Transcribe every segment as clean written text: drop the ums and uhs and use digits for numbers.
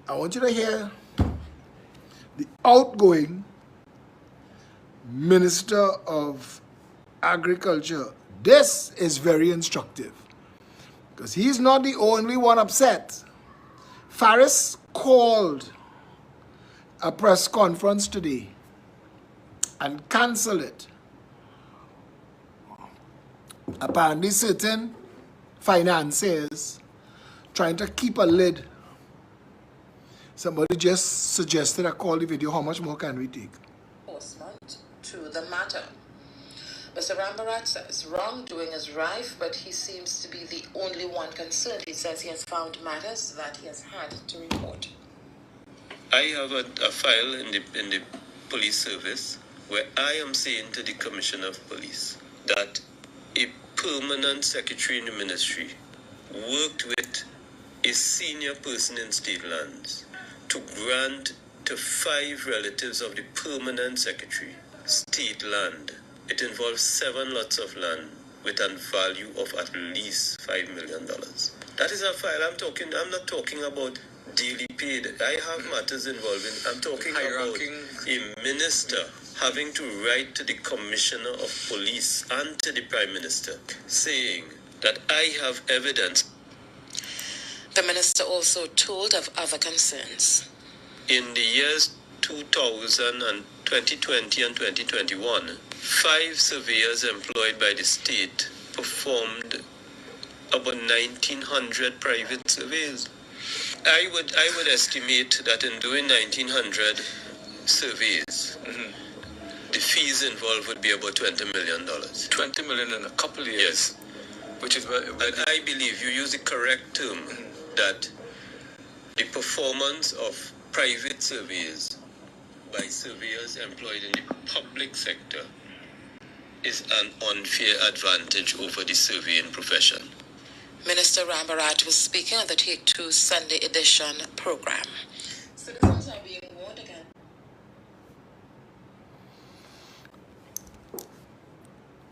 I want you to hear the outgoing Minister of Agriculture. This is very instructive because he's not the only one upset. Faris called a press conference today and cancelled it. Apparently certain financiers trying to keep a lid. Somebody just suggested I call the video. How much more can we take? To the matter. Mr. Rambarat says wrongdoing is rife, but he seems to be the only one concerned. He says he has found matters that he has had to report. I have a file in the police service where I am saying to the Commissioner of Police that a permanent secretary in the ministry worked with a senior person in state lands to grant to 5 relatives of the permanent secretary state land. It involves 7 lots of land with a value of at least $5 million. That is a file I'm not talking about daily paid. I have matters involving. I'm talking about a minister having to write to the Commissioner of Police and to the Prime Minister saying that I have evidence. The minister also told of other concerns. In the years 2000 and 2020 and 2021, 5 surveyors employed by the state performed about 1,900 private surveys. I would estimate that in doing 1,900 surveys, the fees involved would be about $20 million. $20 million in a couple of years. Yes. Which is where and I believe you use the correct term that the performance of private surveys by surveyors employed in the public sector is an unfair advantage over the surveying profession. Minister Rambarat was speaking on the Take 2 Sunday edition program. Citizens are being warned again.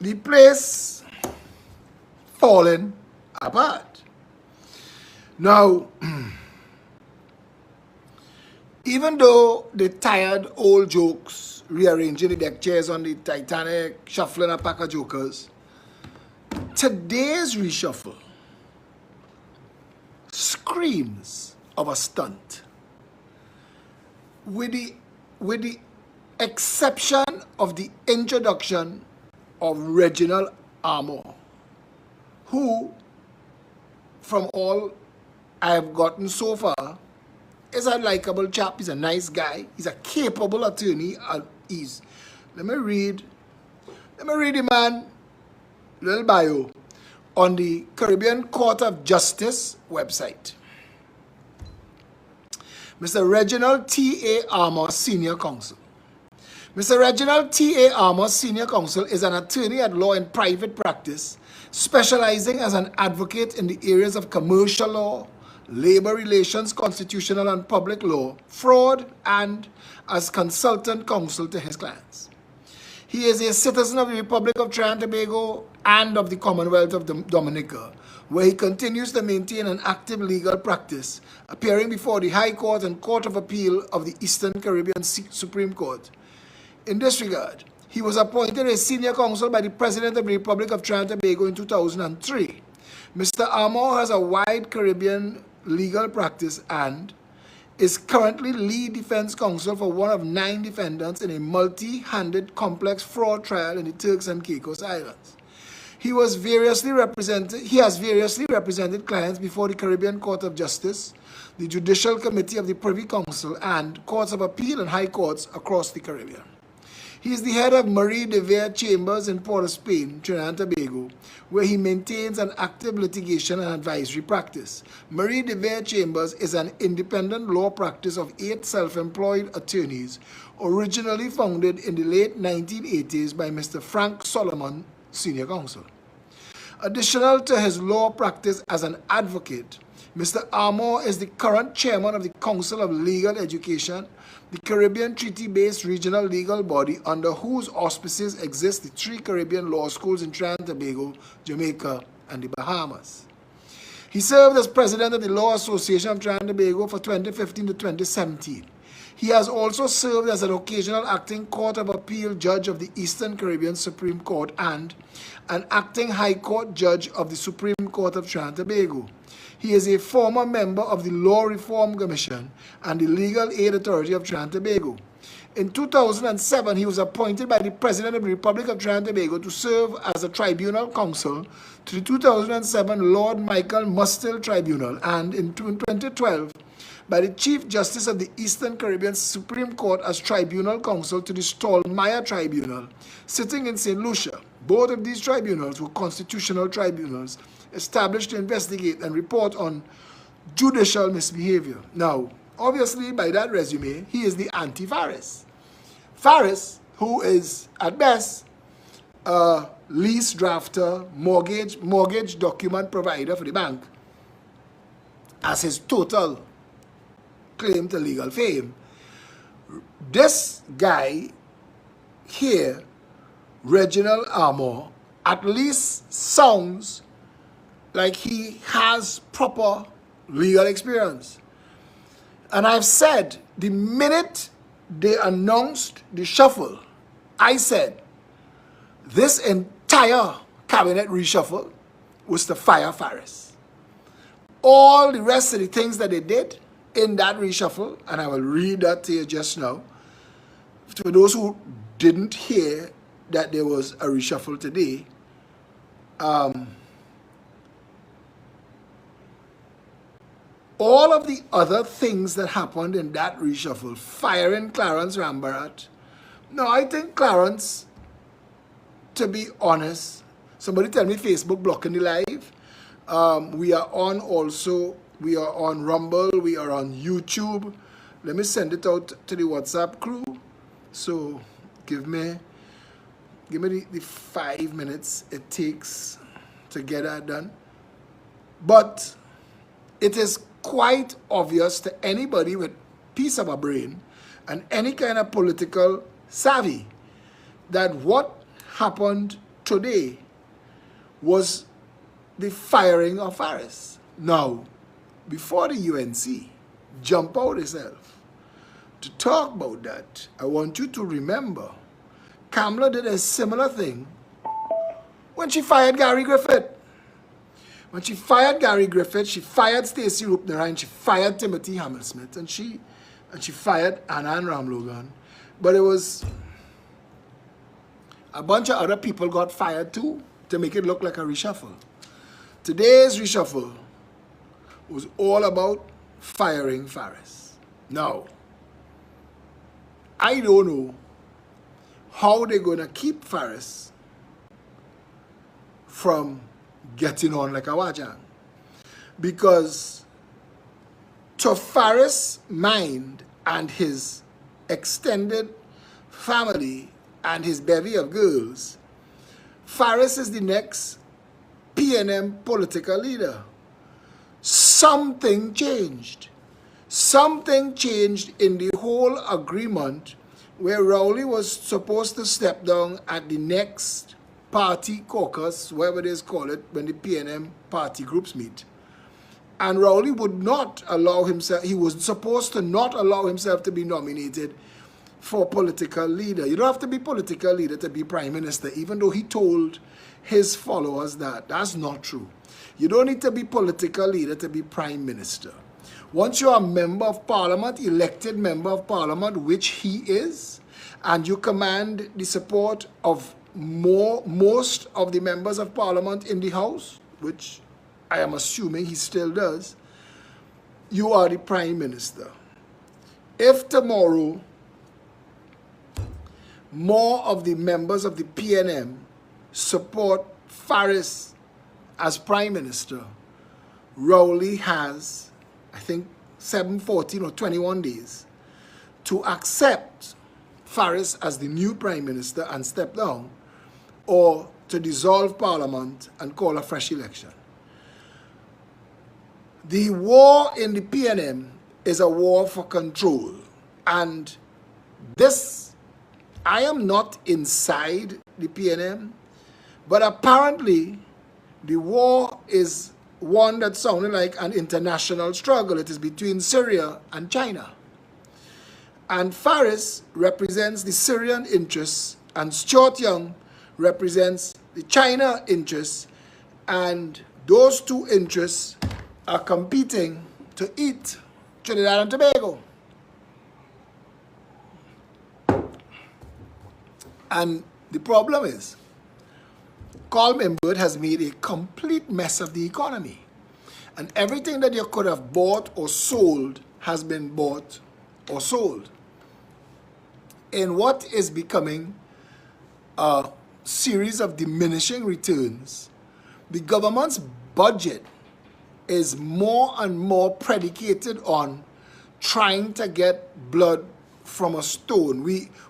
The place falling apart. Now, even though the tired old jokes, rearranging the deck chairs on the Titanic, shuffling a pack of jokers, today's reshuffle screams of a stunt. With the exception of the introduction of Reginald Armour, who, from all I've gotten so far, is a likable chap. He's a nice guy. He's a capable attorney. Let me read the man little bio on the Caribbean Court of Justice website. Mr. Reginald T.A. Armour, Senior Counsel. Mr. Reginald T.A. Armour, Senior Counsel, is an attorney at law in private practice, specializing as an advocate in the areas of commercial law, labor relations, constitutional and public law, fraud, and as consultant counsel to his clients. He is a citizen of the Republic of Trinidad and Tobago and of the Commonwealth of Dominica, where he continues to maintain an active legal practice, appearing before the High Court and Court of Appeal of the Eastern Caribbean Supreme Court. In this regard, he was appointed as senior counsel by the President of the Republic of Trinidad and Tobago in 2003. Mr. Armour has a wide Caribbean legal practice and is currently lead defense counsel for one of 9 defendants in a multi-handed complex fraud trial in the Turks and Caicos Islands. He has variously represented clients before the Caribbean Court of Justice, the Judicial Committee of the Privy Council, and courts of appeal and high courts across the Caribbean. He is the head of Marie de Vere Chambers in Port of Spain, Trinidad and Tobago, where he maintains an active litigation and advisory practice. Marie de Vere Chambers is an independent law practice of 8 self-employed attorneys, originally founded in the late 1980s by Mr. Frank Solomon, Senior Counsel. Additional to his law practice as an advocate, Mr. Armour is the current chairman of the Council of Legal Education, the Caribbean treaty-based regional legal body under whose auspices exist the 3 Caribbean law schools in Trinidad and Tobago, Jamaica, and the Bahamas. He served as president of the Law Association of Trinidad and Tobago for 2015 to 2017. He has also served as an occasional acting Court of Appeal judge of the Eastern Caribbean Supreme Court and an acting High Court judge of the Supreme Court of Trinidad and Tobago. He is a former member of the Law Reform Commission and the Legal Aid Authority of Trinidad and Tobago. In 2007, he was appointed by the President of the Republic of Trinidad and Tobago to serve as a tribunal counsel to the 2007 Lord Michael Mustill Tribunal, and in 2012, by the Chief Justice of the Eastern Caribbean Supreme Court as tribunal counsel to the Stallmeyer Tribunal, sitting in St. Lucia. Both of these tribunals were constitutional tribunals established to investigate and report on judicial misbehavior. Now, obviously, by that resume, he is the anti-Faris. Faris, who is, at best, a lease drafter, mortgage document provider for the bank, as his total claim to legal fame. This guy here, Reginald Armour, at least sounds like he has proper legal experience. And I've said, the minute they announced the shuffle, I said, this entire cabinet reshuffle was to fire Faris. All the rest of the things that they did in that reshuffle, and I will read that to you just now, for those who didn't hear that there was a reshuffle today, all of the other things that happened in that reshuffle, firing Clarence Rambarat. No, I think Clarence, to be honest, somebody tell me Facebook blocking the live. We are on also, we are on Rumble, we are on YouTube. Let me send it out to the WhatsApp crew. So give me the 5 minutes it takes to get that done. But it is quite obvious to anybody with piece of a brain and any kind of political savvy that what happened today was the firing of Faris. Now, before the UNC jump out itself to talk about that, I want you to remember Kamala did a similar thing when she fired Gary Griffith. When she fired Gary Griffith, she fired Stacey Rupner, and she fired Timothy Hammersmith, and she fired Anna and Ramlogan. But it was a bunch of other people got fired too to make it look like a reshuffle. Today's reshuffle was all about firing Faris. Now, I don't know how they're going to keep Faris from getting on like a wajang. Because to Faris' mind and his extended family and his bevy of girls, Faris is the next PNM political leader. Something changed. Something changed in the whole agreement where Rowley was supposed to step down at the next party caucus, whatever they call it, when the PNM party groups meet. And Rowley would not allow himself, he was supposed to not allow himself to be nominated for political leader. You don't have to be political leader to be prime minister, even though he told his followers that. That's not true. You don't need to be political leader to be prime minister. Once you're a member of parliament, elected member of parliament, which he is, and you command the support of most of the members of parliament in the house, which I am assuming he still does, you are the prime minister. If tomorrow more of the members of the PNM support Faris as prime minister, Rowley has, I think, 14 or 21 days to accept Faris as the new prime minister and step down, or to dissolve parliament and call a fresh election. The war in the PNM is a war for control. And this, I am not inside the PNM, but apparently the war is one that sounded like an international struggle. It is between Syria and China. And Faris represents the Syrian interests, and Stuart Young represents the China interests, and those two interests are competing to eat Trinidad and Tobago. And the problem is, Colm Imbert has made a complete mess of the economy. And everything that you could have bought or sold has been bought or sold. In what is becoming a series of diminishing returns, the government's budget is more and more predicated on trying to get blood from a stone.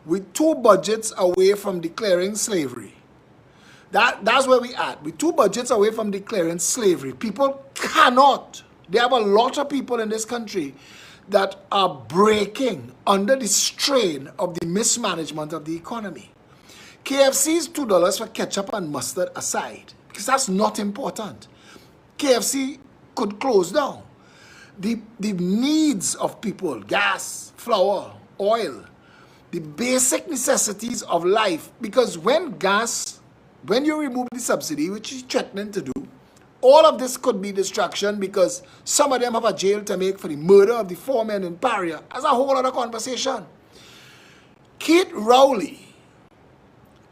We're 2 budgets away from declaring slavery. That's where we at. We're 2 budgets away from declaring slavery. People cannot. There are a lot of people in this country that are breaking under the strain of the mismanagement of the economy. KFC's $2 for ketchup and mustard aside, because that's not important. KFC could close down. The needs of people, gas, flour, oil, the basic necessities of life, because when you remove the subsidy, which is threatening to do, all of this could be distraction because some of them have a jail to make for the murder of the 4 men in Paria. That's a whole other conversation. Keith Rowley,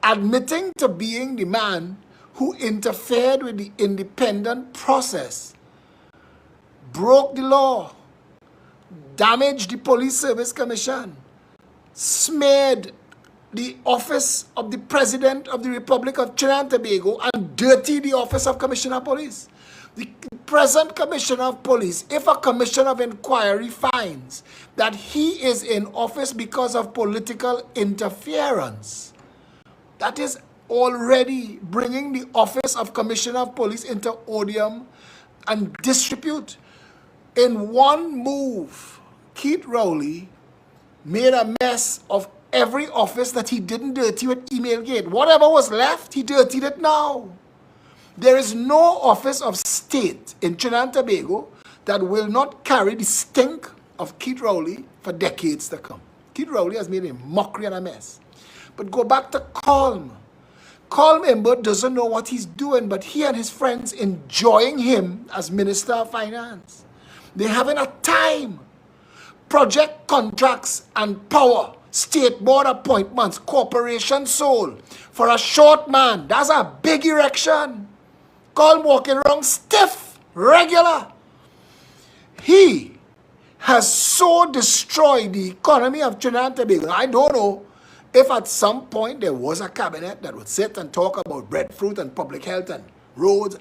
admitting to being the man who interfered with the independent process, broke the law, damaged the Police Service Commission, smeared the office of the President of the Republic of Trinidad and Tobago, and dirty the office of Commissioner of Police. The present Commissioner of Police, if a Commission of Inquiry finds that he is in office because of political interference, that is already bringing the office of Commissioner of Police into odium and disrepute. In one move, Keith Rowley made a mess of every office that he didn't dirty with Emailgate. Whatever was left, he dirtied it now. There is no office of state in Trinidad and Tobago that will not carry the stink of Keith Rowley for decades to come. Keith Rowley has made a mockery and a mess. But go back to Colm. Colm Imbert doesn't know what he's doing, but he and his friends enjoying him as Minister of Finance. They're having a time. Project contracts and power, state board appointments, corporation sold. For a short man, that's a big erection. Colm walking around stiff, regular. He has so destroyed the economy of Trinidad and Tobago. I don't know if at some point there was a cabinet that would sit and talk about breadfruit and public health and roads.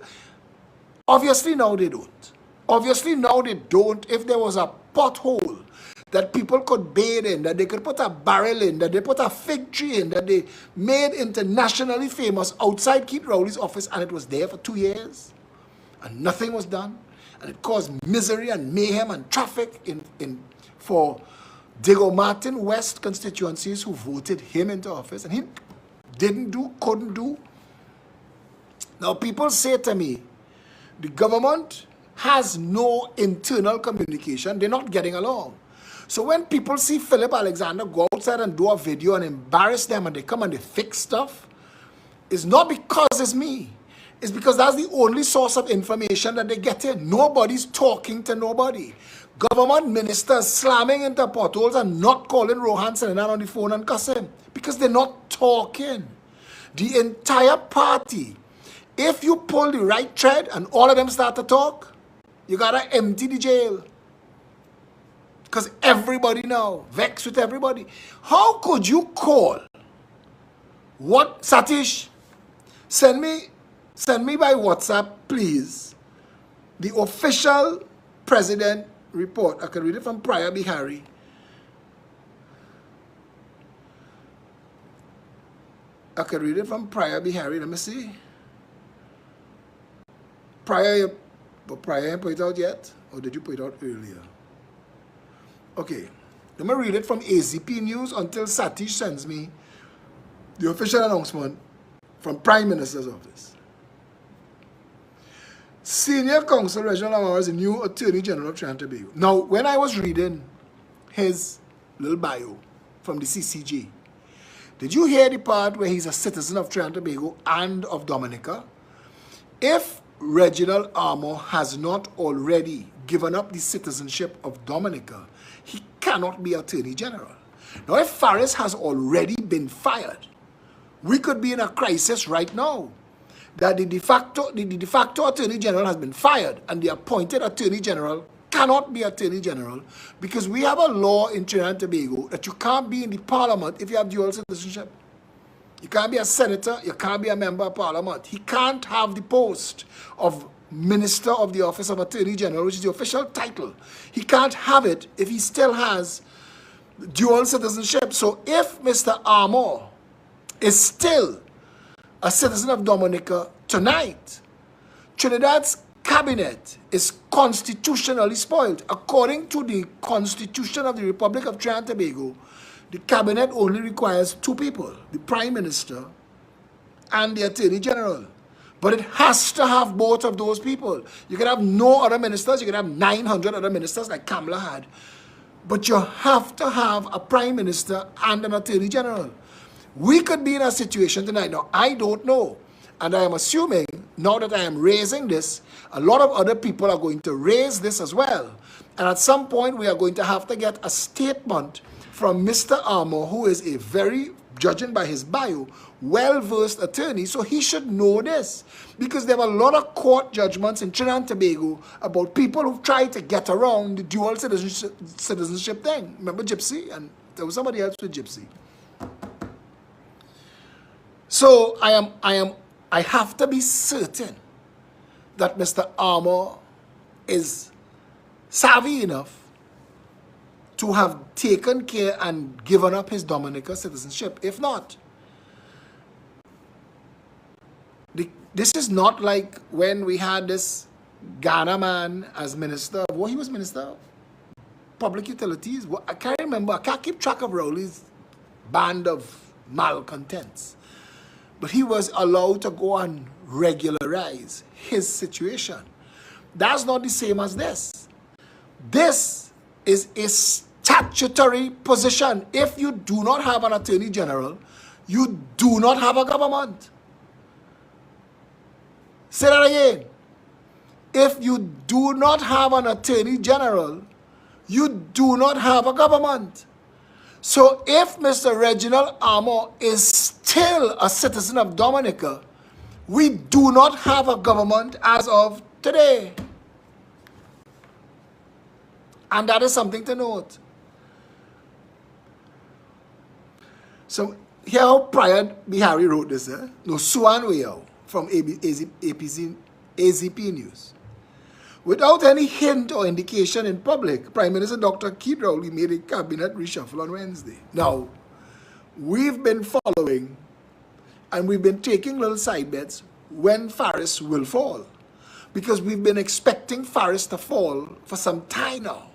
Obviously now they don't. Obviously now they don't. If there was a pothole that people could bathe in, that they could put a barrel in, that they put a fig tree in, that they made internationally famous outside Keith Rowley's office, and it was there for 2 years, and nothing was done, and it caused misery and mayhem and traffic for Diego Martin West constituencies who voted him into office, and he didn't do, couldn't do. Now people say to me, the government has no internal communication, they're not getting along. So when people see Phillip Alexander go outside and do a video and embarrass them and they come and they fix stuff, it's not because it's me. It's because that's the only source of information that they get in. Nobody's talking to nobody. Government ministers slamming into potholes and not calling Rohan Senanan on the phone and cuss him because they're not talking. The entire party, if you pull the right thread and all of them start to talk, you gotta empty the jail. Because everybody now, vexed with everybody. How could you call? What, Satish? Send me by WhatsApp, please, the official president report. I can read it from Priya Bihari. I can read it from Priya Bihari. Let me see. Priya, you put it out yet? Or did you put it out earlier? Okay, let me read it from AZP News until Satish sends me the official announcement from Prime Minister's office. Senior Counsel Reginald Amaro is the new Attorney General of Trinidad and Tobago. Now, when I was reading his little bio from the CCJ, did you hear the part where he's a citizen of Trinidad and Tobago and of Dominica? If Reginald Amaro has not already given up the citizenship of Dominica, he cannot be Attorney General. Now, if Faris has already been fired, we could be in a crisis right now. That the de facto Attorney General has been fired and the appointed Attorney General cannot be Attorney General because we have a law in Trinidad and Tobago that you can't be in the Parliament if you have dual citizenship. You can't be a senator, you can't be a member of Parliament. He can't have the post of Minister of the Office of Attorney General, which is the official title. He can't have it if he still has dual citizenship. So if Mr. Amaro is still a citizen of Dominica tonight, Trinidad's cabinet is constitutionally spoiled. According to the Constitution of the Republic of Trinidad and Tobago, the cabinet only requires two people, the Prime Minister and the Attorney General. But it has to have both of those people. You can have no other ministers, you can have 900 other ministers like Kamala had, but you have to have a Prime Minister and an Attorney General. We could be in a situation tonight. Now, I don't know. And I am assuming, now that I am raising this, a lot of other people are going to raise this as well. And at some point, we are going to have to get a statement from Mr. Amaro, who is a very, judging by his bio, well-versed attorney. So he should know this. Because there are a lot of court judgments in Trinidad and Tobago about people who try to get around the dual citizenship thing. Remember Gypsy? And there was somebody else with Gypsy. So I have to be certain that Mr. Amaro is savvy enough to have taken care and given up his Dominica citizenship. If not, this is not like when we had this Ghana man as minister. What he was minister of? Public utilities. I can't remember. I can't keep track of Rowley's band of malcontents. But he was allowed to go and regularize his situation. That's not the same as this. This is a statutory position. If you do not have an Attorney General, you do not have a government. Say that again. If you do not have an Attorney General, you do not have a government. So if Mr. Reginald Amaro is still a citizen of Dominica, we do not have a government as of today. And that is something to note. So here how Prior Bihari wrote this. No, Suan Weyao from AZP News. Without any hint or indication in public, Prime Minister Dr. Keith Rowley made a cabinet reshuffle on Wednesday. Now, we've been following and we've been taking little side bets when Faris will fall. Because we've been expecting Faris to fall for some time now.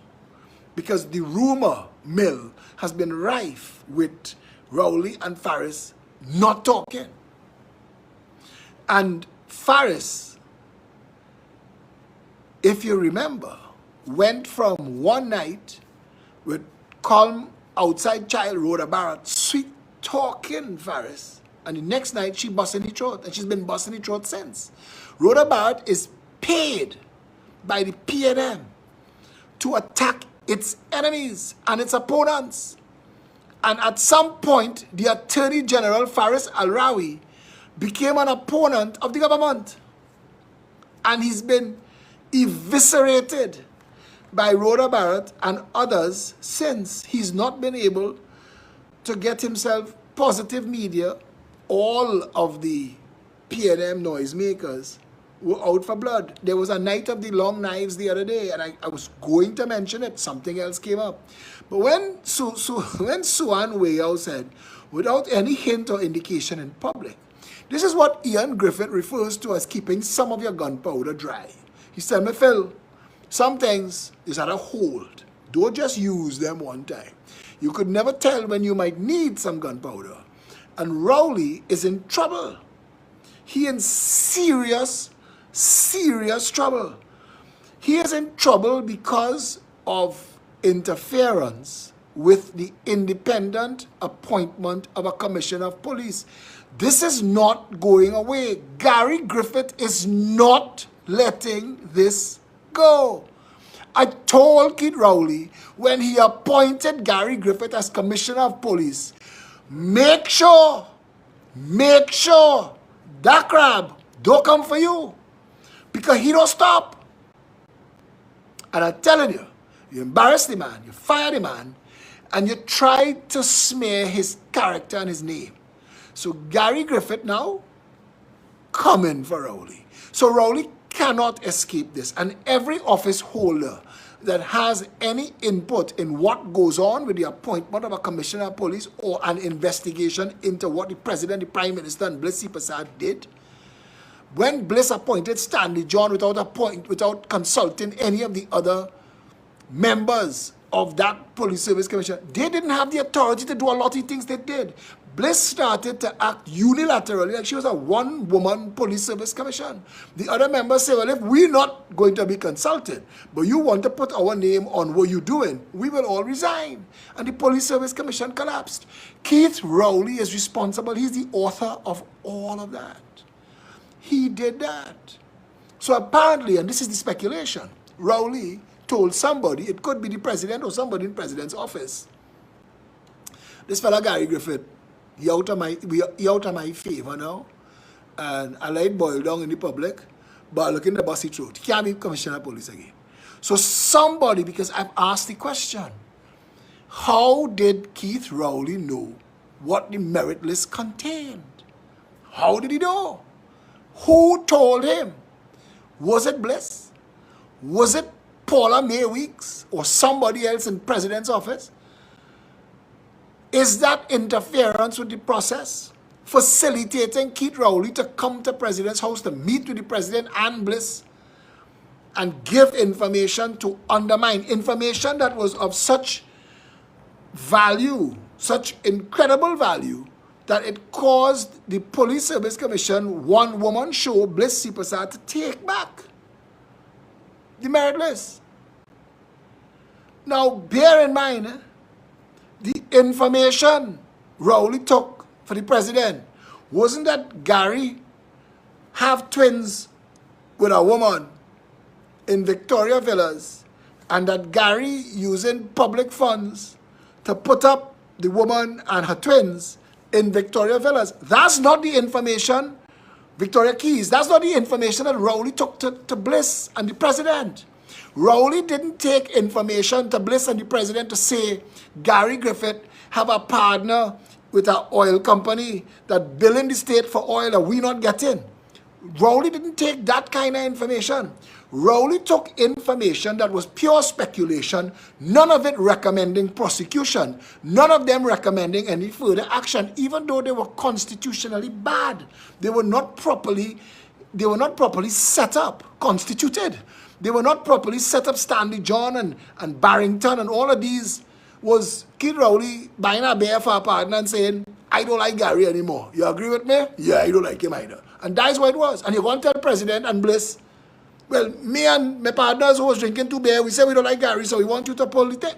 Because the rumor mill has been rife with Rowley and Faris not talking. And Faris, if you remember, went from one night with calm outside child Rhoda Barrett, sweet talking Faris, and the next night she busting the throat, and she's been busting the throat since. Rhoda Barrett is paid by the PNM to attack its enemies and its opponents. And at some point, the Attorney General Faris Al-Rawi became an opponent of the government. And he's been eviscerated by Rhoda Barrett and others since. He's not been able to get himself positive media. All of the PNM noisemakers were out for blood. There was a night of the long knives the other day, and I was going to mention it. Something else came up. But when Suan Weyao said, without any hint or indication in public, this is what Ian Griffith refers to as keeping some of your gunpowder dry. He said, me Phil, some things is at a hold. Don't just use them one time. You could never tell when you might need some gunpowder. And Rowley is in trouble. He in serious serious trouble. He is in trouble because of interference with the independent appointment of a commissioner of police. This is not going away. Gary Griffith is not letting this go. I told Keith Rowley when he appointed Gary Griffith as commissioner of police, make sure that crab don't come for you, because he don't stop. And I'm telling you, you embarrass the man, you fire the man, and you try to smear his character and his name. So Gary Griffith now coming for Rowley. So Rowley cannot escape this. And every office holder that has any input in what goes on with the appointment of a commissioner of police or an investigation into what the president, the prime minister, and Bliss Prasad did, when Bliss appointed Stanley John without consulting any of the other members of that police service commission, they didn't have the authority to do a lot of things they did. Bliss started to act unilaterally like she was a one-woman police service commission. The other members say, well, if we're not going to be consulted, but you want to put our name on what you're doing, we will all resign. And the police service commission collapsed. Keith Rowley is responsible. He's the author of all of that. He did that. So apparently, and this is the speculation, Rowley told somebody, it could be the president or somebody in the president's office, this fella Gary Griffith, he out of my favor now, and I let it boil down in the public, but look in the bossy throat. He can't be commissioner of police again. So somebody, because I've asked the question, how did Keith Rowley know what the merit list contained? How did he know? Who told him? Was it Bliss? Was it Paula May Weeks or somebody else in the president's office? Is that interference with the process? Facilitating Keith Rowley to come to the president's house to meet with the president and Bliss and give information to undermine information that was of such value, such incredible value, that it caused the Police Service Commission one-woman show, Bliss Prasad, to take back the merit list. Now, bear in mind, the information Rowley took for the president wasn't that Gary have twins with a woman in Victoria Villas and that Gary using public funds to put up the woman and her twins in Victoria Villas. That's not the information, Victoria Keys, that's not the information that Rowley took to Bliss and the president. Rowley didn't take information to Bliss and the president to say Gary Griffith have a partner with an oil company that billing the state for oil that we not getting. Rowley didn't take that kind of information. Rowley took information that was pure speculation, none of it recommending prosecution, none of them recommending any further action, even though they were constitutionally bad. They were not properly set up, constituted. They were not properly set up. Stanley John and Barrington and all of these was Keith Rowley buying a bear for a partner and saying, I don't like Gary anymore. You agree with me? Yeah, I don't like him either. And that's what it was. And you want to tell President and Bliss, well, me and my partners who was drinking two beer, we said we don't like Gary, so we want you to pull it.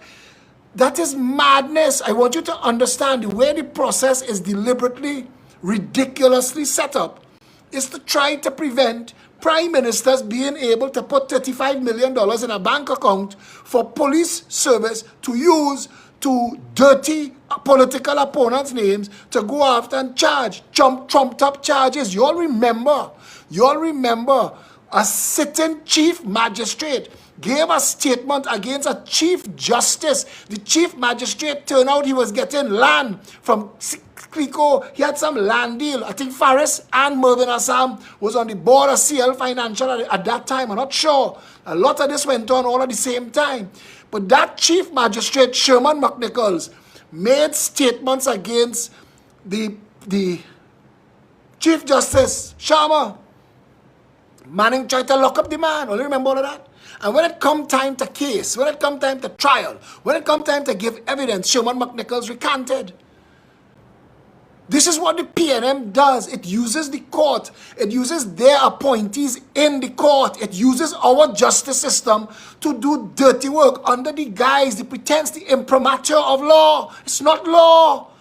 That is madness. I want you to understand the way the process is deliberately, ridiculously set up is to try to prevent prime ministers being able to put $35 million in a bank account for police service to use to dirty political opponents' names to go after and charge, trumped up charges. You all remember a sitting chief magistrate gave a statement against a chief justice. The chief magistrate turned out he was getting land from Clico. He had some land deal. I think Faris and Mervyn Assam was on the board of CL Financial at that time. I'm not sure. A lot of this went on all at the same time. But that chief magistrate, Sherman McNichols, made statements against the Chief Justice, Sharma. Manning tried to lock up the man. Only remember all of that? And when it come time to case, when it come time to trial, when it come time to give evidence, Sherman McNichols recanted. This is what the PNM does. It uses the court. It uses their appointees in the court. It uses our justice system to do dirty work under the guise, the pretense, the imprimatur of law. It's not law.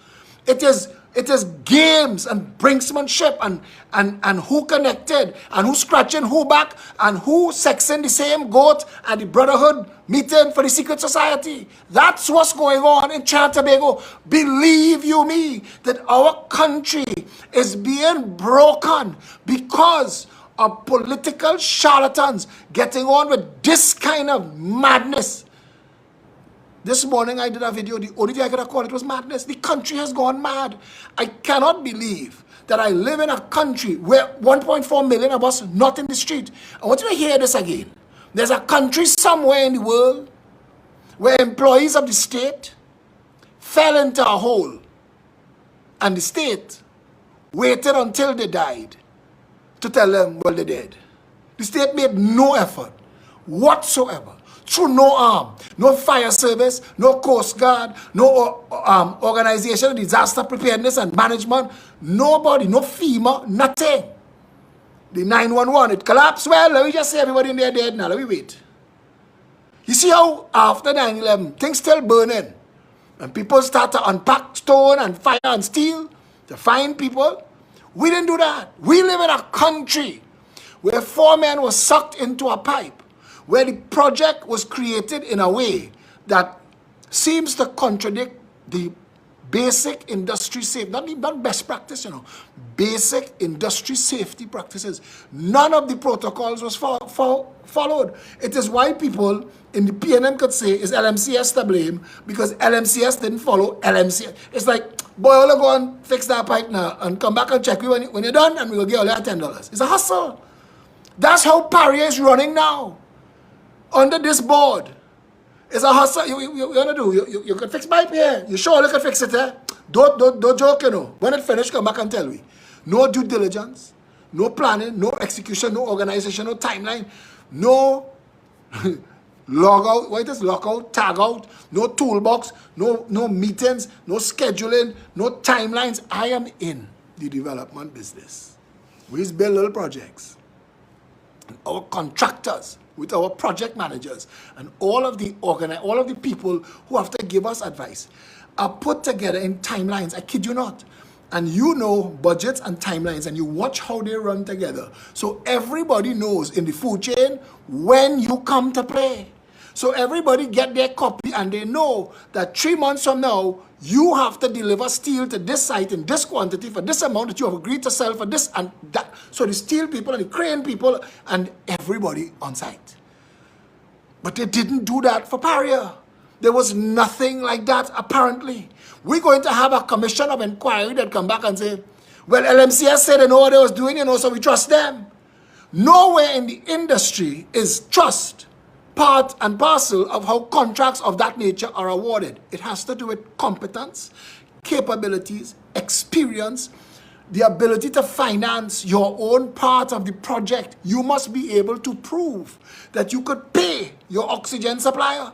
It is games and brinksmanship and who connected and who scratching who back and who sexing the same goat at the brotherhood meeting for the secret society. That's what's going on in Trinidad and Tobago. Believe you me that our country is being broken because of political charlatans getting on with this kind of madness. This morning I did a video. The only thing I could have called it was madness. The country has gone mad. I cannot believe that I live in a country where 1.4 million of us not in the street. I want you to hear this again. There's a country somewhere in the world where employees of the state fell into a hole and the state waited until they died to tell them, well, they're dead. The state made no effort whatsoever. Through no arm, no fire service, no coast guard, no organization of disaster preparedness and management, nobody, no FEMA, nothing. The 911, it collapsed. Well, let me just say everybody in there dead now. Let me wait. You see how after 9/11, things still burning. And people start to unpack stone and fire and steel to find people. We didn't do that. We live in a country where 4 men were sucked into a pipe, where the project was created in a way that seems to contradict the basic industry safety, not best practice, basic industry safety practices. None of the protocols was followed. It is why people in the PNM could say, is LMCS to blame? Because LMCS didn't follow LMCS. It's like, boy, I'll go and fix that pipe now and come back and check you when you're done and we will give you $10. It's a hustle. That's how Paria is running now. Under this board, it's a hustle. You gonna do? You can fix pipe here. You sure you can fix it here? Don't joke, When it finished, come back and tell me. No due diligence, no planning, no execution, no organization, no timeline, no logout. What is lockout, tag out? No toolbox, no meetings, no scheduling, no timelines. I am in the development business. We just build little projects. And our contractors, with our project managers and all of the people who have to give us advice, are put together in timelines. I kid you not. And you know budgets and timelines, and you watch how they run together. So everybody knows in the food chain when you come to play. So everybody get their copy, and they know that 3 months from now, you have to deliver steel to this site in this quantity for this amount that you have agreed to sell for this and that. So the steel people and the crane people and everybody on site. But they didn't do that for Paria. There was nothing like that, apparently. We're going to have a commission of inquiry that come back and say, well, LMCS said they know what they was doing, so we trust them. Nowhere in the industry is trust part and parcel of how contracts of that nature are awarded. It has to do with competence, capabilities, experience, the ability to finance your own part of the project. You must be able to prove that you could pay your oxygen supplier.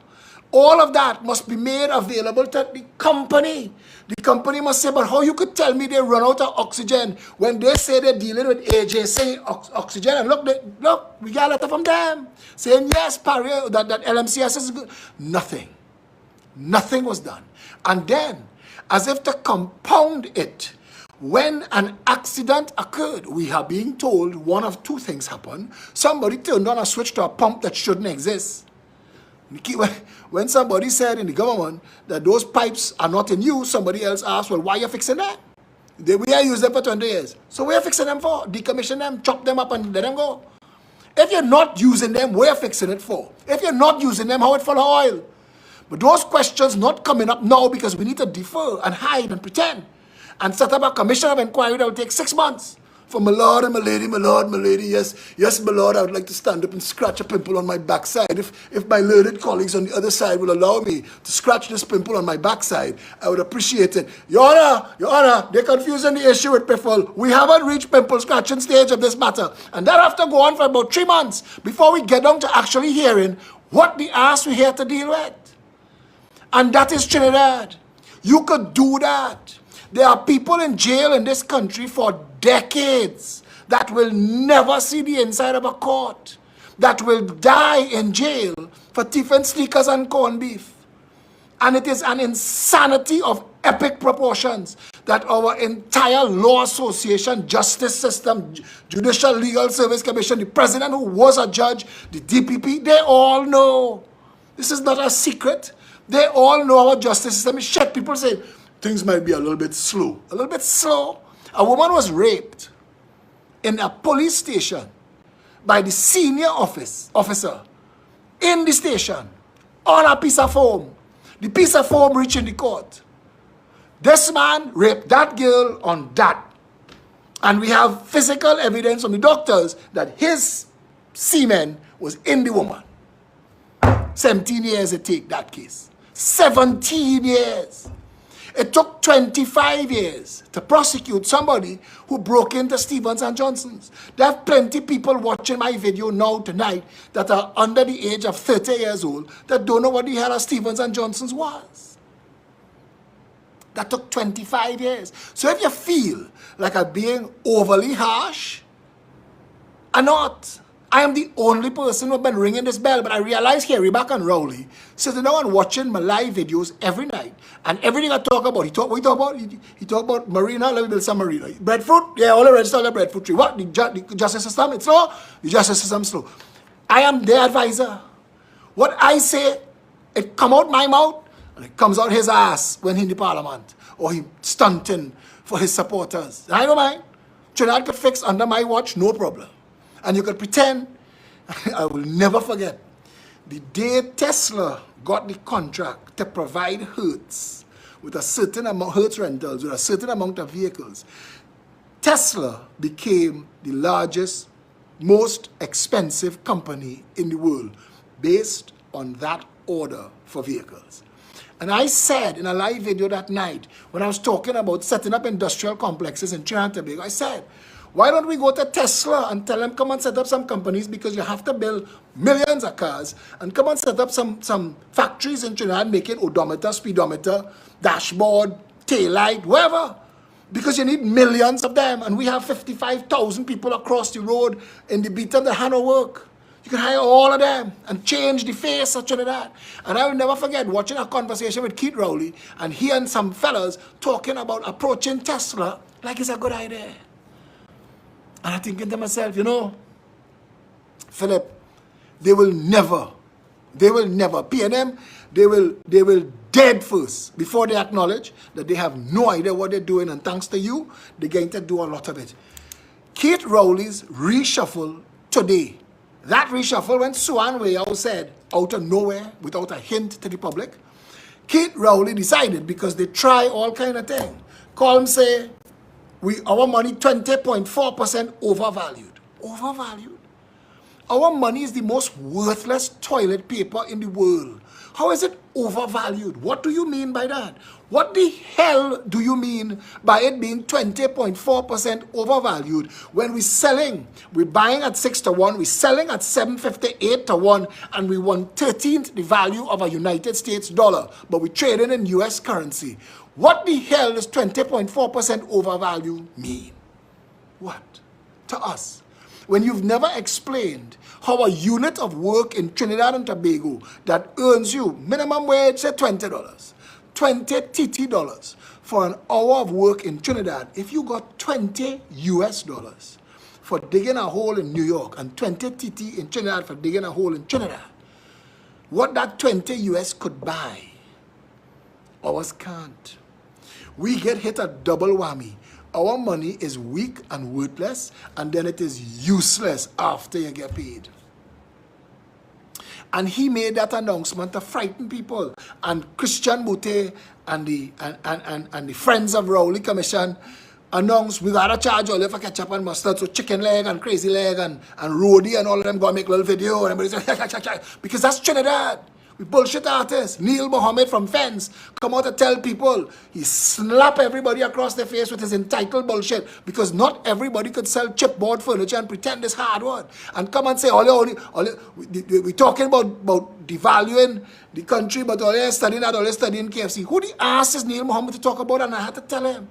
All of that must be made available to the company. The company must say, but how you could tell me they run out of oxygen when they say they're dealing with AJC oxygen? And look, we got a letter from them saying, yes, Paria, that LMCS is good. Nothing was done. And then, as if to compound it, when an accident occurred, we are being told one of two things happened. Somebody turned on a switch to a pump that shouldn't exist. When somebody said in the government that those pipes are not in use, somebody else asked, well, why are you fixing that? We are using them for 20 years. So we are fixing them for? Decommission them, chop them up and let them go. If you're not using them, we're fixing it for. If you're not using them, how it full of oil? But those questions not coming up now because we need to defer and hide and pretend and set up a commission of inquiry that will take 6 months. For my lord and my lady, yes, my lord, I would like to stand up and scratch a pimple on my backside. If my learned colleagues on the other side will allow me to scratch this pimple on my backside, I would appreciate it. Your Honor, they're confusing the issue with pimple. We haven't reached pimple scratching stage of this matter. And that have to go on for about 3 months before we get down to actually hearing what the ass we're here to deal with. And that is Trinidad. You could do that. There are people in jail in this country for decades that will never see the inside of a court, that will die in jail for thief and sneakers and corned beef. And it is an insanity of epic proportions that our entire law association, justice system, Judicial Legal Service Commission, the president who was a judge, the DPP, they all know. This is not a secret. They all know our justice system is shit. People say things might be a little bit slow. A little bit slow. A woman was raped in a police station by the senior officer in the station on a piece of foam. The piece of foam reaching the court. This man raped that girl on that. And we have physical evidence from the doctors that his semen was in the woman. 17 years it take that case. 17 years. It took 25 years to prosecute somebody who broke into Stevens and Johnson's. There are plenty people watching my video now tonight that are under the age of 30 years old that don't know what the hell a Stevens and Johnson's was. That took 25 years. So if you feel like I'm being overly harsh, I'm not. I am the only person who's been ringing this bell, but I realize here, Rebecca and Rowley, sitting down and watching my live videos every night, and everything I talk about, what he talk about? He talk about marina, let me build some marina. Breadfruit, yeah, all the register the breadfruit tree. What? The justice system, it's slow? The justice system slow. I am their advisor. What I say, it come out my mouth, and it comes out his ass when he in the parliament, or he stunting for his supporters. I don't mind. Trinidad could fix under my watch, no problem. And you could pretend, I will never forget, the day Tesla got the contract to provide Hertz with a certain amount, Hertz rentals, with a certain amount of vehicles, Tesla became the largest, most expensive company in the world based on that order for vehicles. And I said in a live video that night, when I was talking about setting up industrial complexes in Trinidad and Tobago, I said, why don't we go to Tesla and tell them, come and set up some companies because you have to build millions of cars and come and set up some factories in Trinidad making odometer, speedometer, dashboard, taillight, whatever. Because you need millions of them and we have 55,000 people across the road in the beat of the hand of work. You can hire all of them and change the face of Trinidad. And I will never forget watching a conversation with Keith Rowley and hearing some fellas talking about approaching Tesla like it's a good idea. And I'm thinking to myself, you know, Phillip, they will never, PNM, they will dead first before they acknowledge that they have no idea what they're doing. And thanks to you, they're going to do a lot of it. Keith Rowley's reshuffle today, that reshuffle when Suan Wayao said, out of nowhere, without a hint to the public, Keith Rowley decided because they try all kind of things. Call him say, our money 20.4% overvalued. Overvalued? Our money is the most worthless toilet paper in the world. How is it overvalued? What do you mean by that? What the hell do you mean by it being 20.4% overvalued when we're selling? We're buying at 6 to 1, we're selling at 7.58 to 1, and we 1/13th the value of a United States dollar, but we're trading in US currency. What the hell does 20.4% overvalue mean? What? To us. When you've never explained how a unit of work in Trinidad and Tobago that earns you minimum wage, say $20, 20 TT dollars for an hour of work in Trinidad, if you got 20 US dollars for digging a hole in New York and 20 TT in Trinidad for digging a hole in Trinidad, what that 20 US could buy, ours can't. We get hit a double whammy. Our money is weak and worthless, and then it is useless after you get paid. And he made that announcement to frighten people. And Christian Mute and the Friends of Rowley Commission announced we gotta charge all for ketchup and mustard, so chicken leg and crazy leg and Rody and all of them go make a little video and everybody say, because that's Trinidad. We bullshit artists. Neil Mohammed from Fence come out to tell people he slap everybody across their face with his entitled bullshit because not everybody could sell chipboard furniture and pretend it's hardwood. And come and say, we're talking about devaluing the country, but all you're studying that, all you're studying KFC. Who the ass is Neil Mohammed to talk about? And I had to tell him.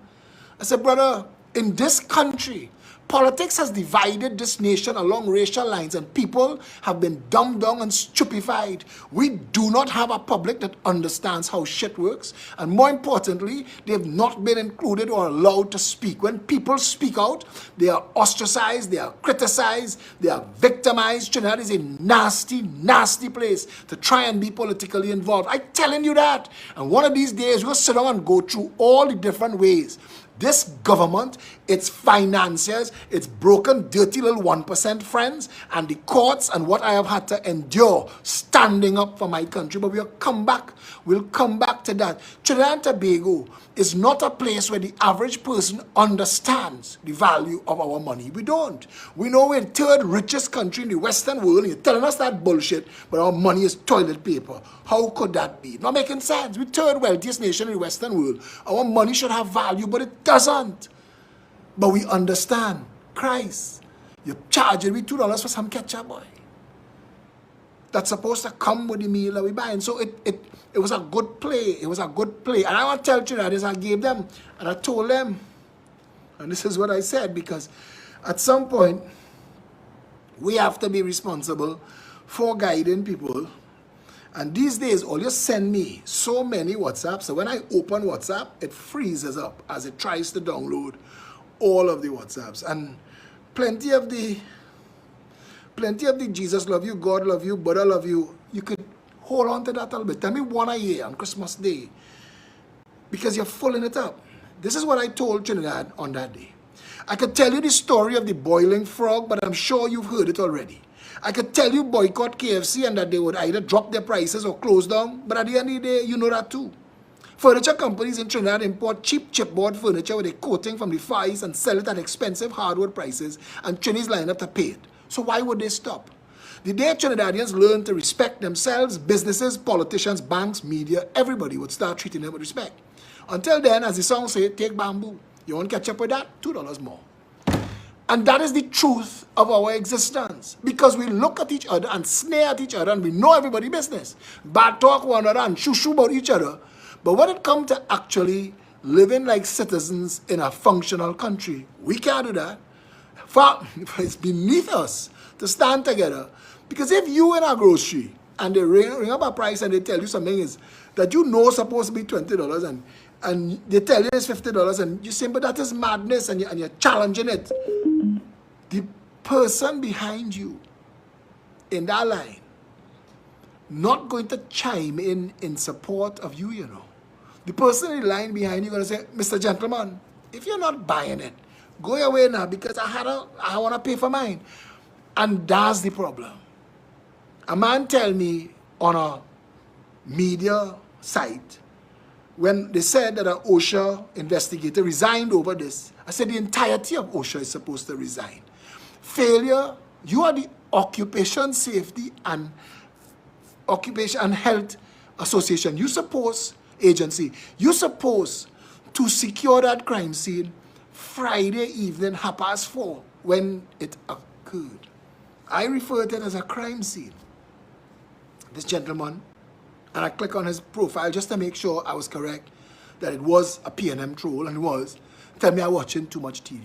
I said, brother, in this country, politics has divided this nation along racial lines and people have been dumbed down and stupefied. We do not have a public that understands how shit works. And more importantly, they have not been included or allowed to speak. When people speak out, they are ostracized, they are criticized, they are victimized. Trinidad is a nasty, nasty place to try and be politically involved. I'm telling you that. And one of these days, we'll sit down and go through all the different ways this government, its financiers, its broken, dirty little 1% friends, and the courts, and what I have had to endure standing up for my country. But we'll come back to that. Trinidad and Tobago is not a place where the average person understands the value of our money. We don't. We know we're the third richest country in the Western world, and you're telling us that bullshit, but our money is toilet paper. How could that be? Not making sense. We're the third wealthiest nation in the Western world. Our money should have value, but it doesn't. But we understand. Christ, you're charging me $2 for some ketchup, boy. That's supposed to come with the meal that we buy. And so it was a good play. It was a good play. And I want to tell you that is I gave them and I told them, and this is what I said, because at some point we have to be responsible for guiding people. And these days, all you send me so many WhatsApps. So when I open WhatsApp, it freezes up as it tries to download all of the WhatsApps. And plenty of the Jesus love you, God love you, Buddha love you. You could hold on to that a little bit. Tell me one a year on Christmas Day. Because you're filling it up. This is what I told Trinidad on that day. I could tell you the story of the boiling frog, but I'm sure you've heard it already. I could tell you boycott KFC and that they would either drop their prices or close down, but at the end of the day, you know that too. Furniture companies in Trinidad import cheap chipboard furniture with a coating from the Far East and sell it at expensive hardwood prices, and Trinis line up to pay it. So why would they stop? The day Trinidadians learn to respect themselves, businesses, politicians, banks, media, everybody would start treating them with respect. Until then, as the song says, take bamboo. You want to catch up with that? $2 more. And that is the truth of our existence. Because we look at each other and sneer at each other and we know everybody's business. Bad talk one another and shoo-shoo about each other. But when it comes to actually living like citizens in a functional country, we can't do that. It's beneath us to stand together. Because if you in a grocery and they ring up a price and they tell you something is that you know supposed to be $20 and they tell you it's $50 and you say, but that is madness, and you're challenging it. The person behind you in that line not going to chime in support of you, you know. The person in the line behind you going to say, Mr. Gentleman, if you're not buying it, go away now because I want to pay for mine. And that's the problem. A man tell me on a media site, when they said that an OSHA investigator resigned over this, I said the entirety of OSHA is supposed to resign. Failure, you are the Occupation Safety and Health Association. You suppose, agency, you suppose to secure that crime scene Friday evening, 4:30, when it occurred. I refer to it as a crime scene. This gentleman, and I click on his profile just to make sure I was correct, that it was a PNM troll, and it was. Tell me I'm watching too much TV.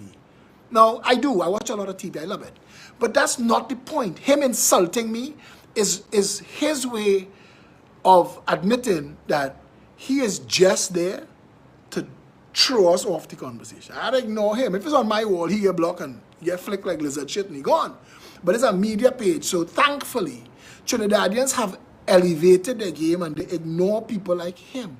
Now, I do. I watch a lot of TV. I love it. But that's not the point. Him insulting me is his way of admitting that he is just there to throw us off the conversation. I'd ignore him. If it's on my wall, he get blocked and get flicked like lizard shit and he gone. But it's a media page. So thankfully, Trinidadians have elevated their game and they ignore people like him.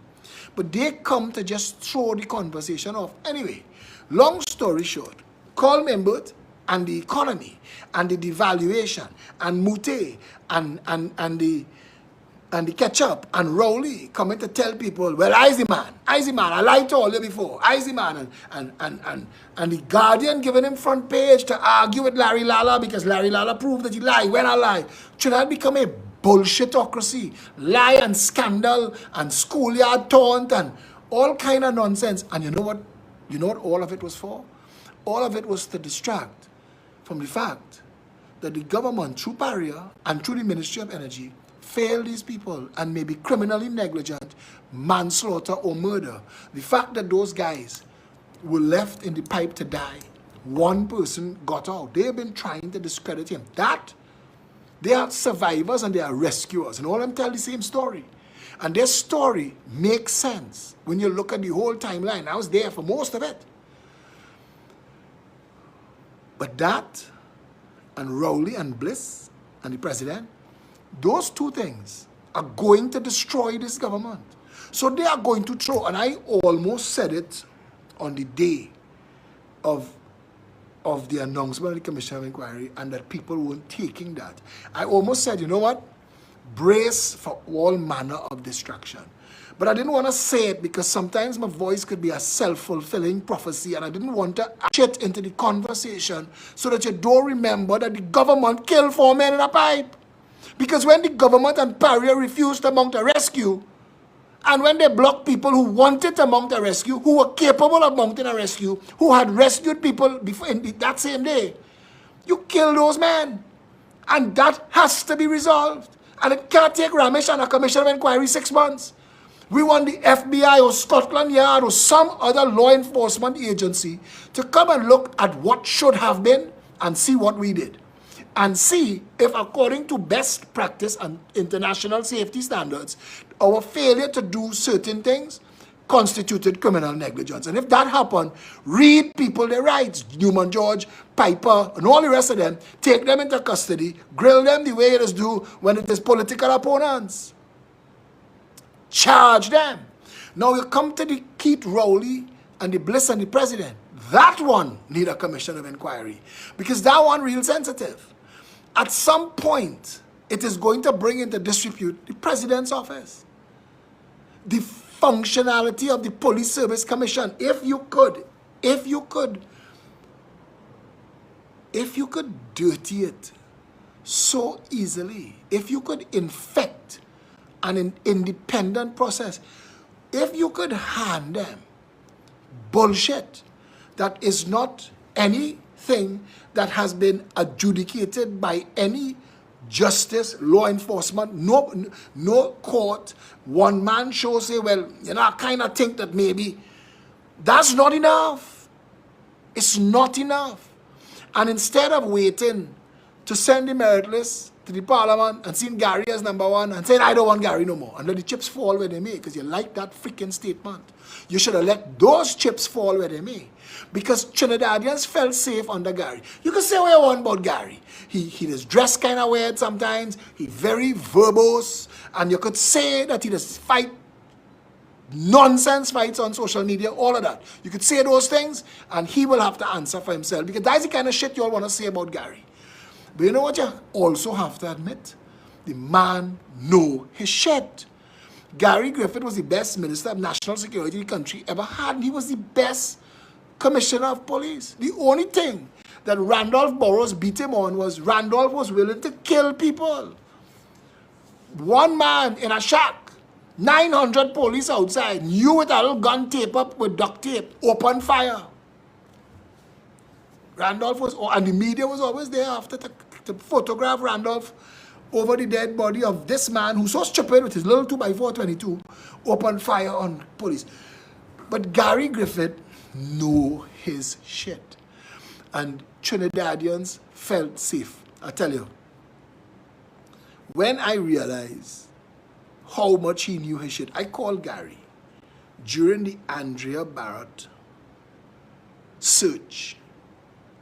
But they come to just throw the conversation off. Anyway, long story short, call Membert and the economy and the devaluation and Mute and the ketchup and Rowley coming to tell people, well, I's the man, I lied to all you before, I's the man, and the Guardian giving him front page to argue with Larry Lala because Larry Lala proved that he lied when I lied. Should I become a bullshitocracy, lie and scandal and schoolyard taunt and all kind of nonsense. And you know what? You know what all of it was for? All of it was to distract from the fact that the government, through barrier and through the Ministry of Energy, failed these people and may be criminally negligent, manslaughter or murder. The fact that those guys were left in the pipe to die, one person got out. They have been trying to discredit him. That, they are survivors and they are rescuers. And all of them tell the same story. And their story makes sense when you look at the whole timeline. I was there for most of it. But that, and Rowley and Bliss and the president, those two things are going to destroy this government. So they are going to throw, and I almost said it on the day of the announcement of the Commission of Inquiry, and that people weren't taking that. I almost said, you know what? Brace for all manner of distraction. But I didn't want to say it because sometimes my voice could be a self-fulfilling prophecy, and I didn't want to shit into the conversation so that you don't remember that the government killed 4 men in a pipe. Because when the government and Barrier refused to mount a rescue, and when they blocked people who wanted to mount a rescue, who were capable of mounting a rescue, who had rescued people before that same day, you kill those men. And that has to be resolved. And it can't take Ramesh and a Commission of Inquiry 6 months. We want the FBI or Scotland Yard or some other law enforcement agency to come and look at what should have been and see what we did. And see if, according to best practice and international safety standards, our failure to do certain things constituted criminal negligence. And if that happened, read people their rights. Newman George, Piper, and all the rest of them, take them into custody, grill them the way it is due when it is political opponents. Charge them. Now you come to the Keith Rowley and the Bliss and the president. That one need a Commission of Inquiry because that one real sensitive. At some point, it is going to bring into disrepute the president's office. The functionality of the Police Service Commission. If you could dirty it so easily, if you could infect an independent process, if you could hand them bullshit that is not anything that has been adjudicated by any justice, law enforcement, no court, one man show say, well, you know, I kind of think that maybe that's not enough. It's not enough. And instead of waiting to send the merit list to the parliament and seeing Gary as #1 and saying, I don't want Gary no more, and let the chips fall where they may, because you like that freaking statement. You should have let those chips fall where they may. Because Trinidadians felt safe under Gary. You can say what you want about Gary. He is dressed kind of weird sometimes. He's very verbose. And you could say that he just fight nonsense fights on social media, all of that. You could say those things and he will have to answer for himself. Because that's the kind of shit you all want to say about Gary. But you know what you also have to admit? The man know his shit. Gary Griffith was the best Minister of National Security the country ever had. And he was the best Commissioner of Police. The only thing that Randolph Burrows beat him on was Randolph was willing to kill people. One man in a shack, 900 police outside, you with a little gun tape up with duct tape, open fire. Randolph was, and the media was always there after to photograph Randolph over the dead body of this man who's so stupid with his little 2x4 22, open fire on police. But Gary Griffith know his shit. And Trinidadians felt safe. I tell you, when I realized how much he knew his shit, I called Gary during the Andrea Barrett search,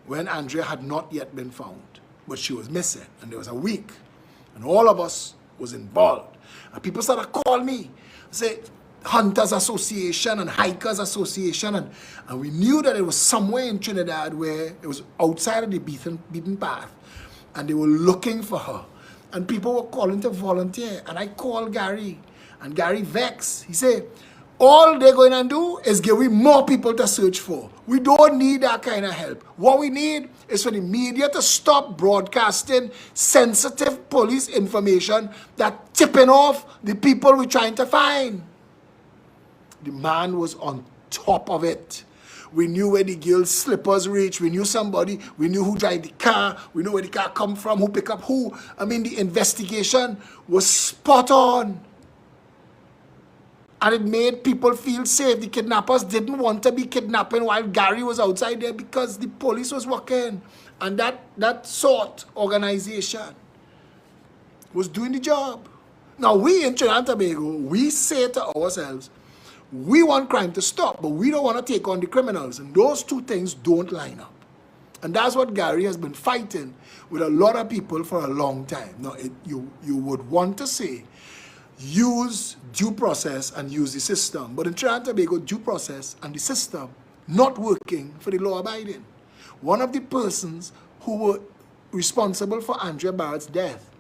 when Andrea had not yet been found, but she was missing, and there was a week, and all of us was involved. And people started to call me, say, Hunters Association and Hikers Association, and we knew that it was somewhere in Trinidad where it was outside of the beaten path, and they were looking for her, and people were calling to volunteer. And I called Gary, and Gary vexed. He said, All they're going to do is give we more people to search for. We don't need that kind of help. What we need is for the media to stop broadcasting sensitive police information that tipping off the people we're trying to find. The man was on top of it. We knew where the girl's slippers reached. We knew somebody. We knew who drive the car. We knew where the car come from, who pick up who. I mean, the investigation was spot on. And it made people feel safe. The kidnappers didn't want to be kidnapping while Gary was outside there because the police was working. And that sort organization was doing the job. Now, we in Trinidad and Tobago, we say to ourselves, we want crime to stop, but we don't want to take on the criminals. And those two things don't line up. And that's what Gary has been fighting with a lot of people for a long time. Now, you would want to say, use due process and use the system. But in Trinidad and Tobago, due process and the system not working for the law-abiding. One of the persons who were responsible for Andrea Barrett's death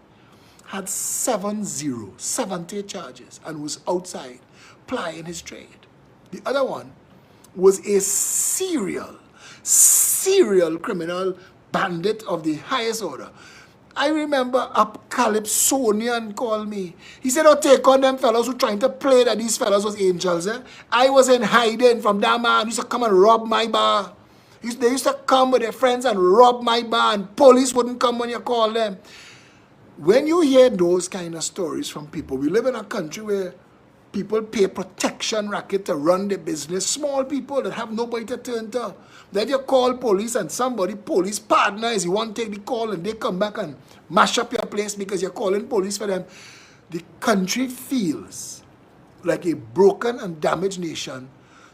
had 70 charges and was outside plying his trade. The other one was a serial criminal bandit of the highest order. I remember a Calypsonian called me. He said, oh, take on them fellows who trying to play that these fellows was angels. Eh? I was in hiding from that man who used to come and rob my bar. They used to come with their friends and rob my bar, and police wouldn't come when you call them. When you hear those kind of stories from people, we live in a country where people pay protection racket to run their business. Small people that have nobody to turn to. Then you call police and somebody, police partner is you want to take the call and they come back and mash up your place because you're calling police for them. The country feels like a broken and damaged nation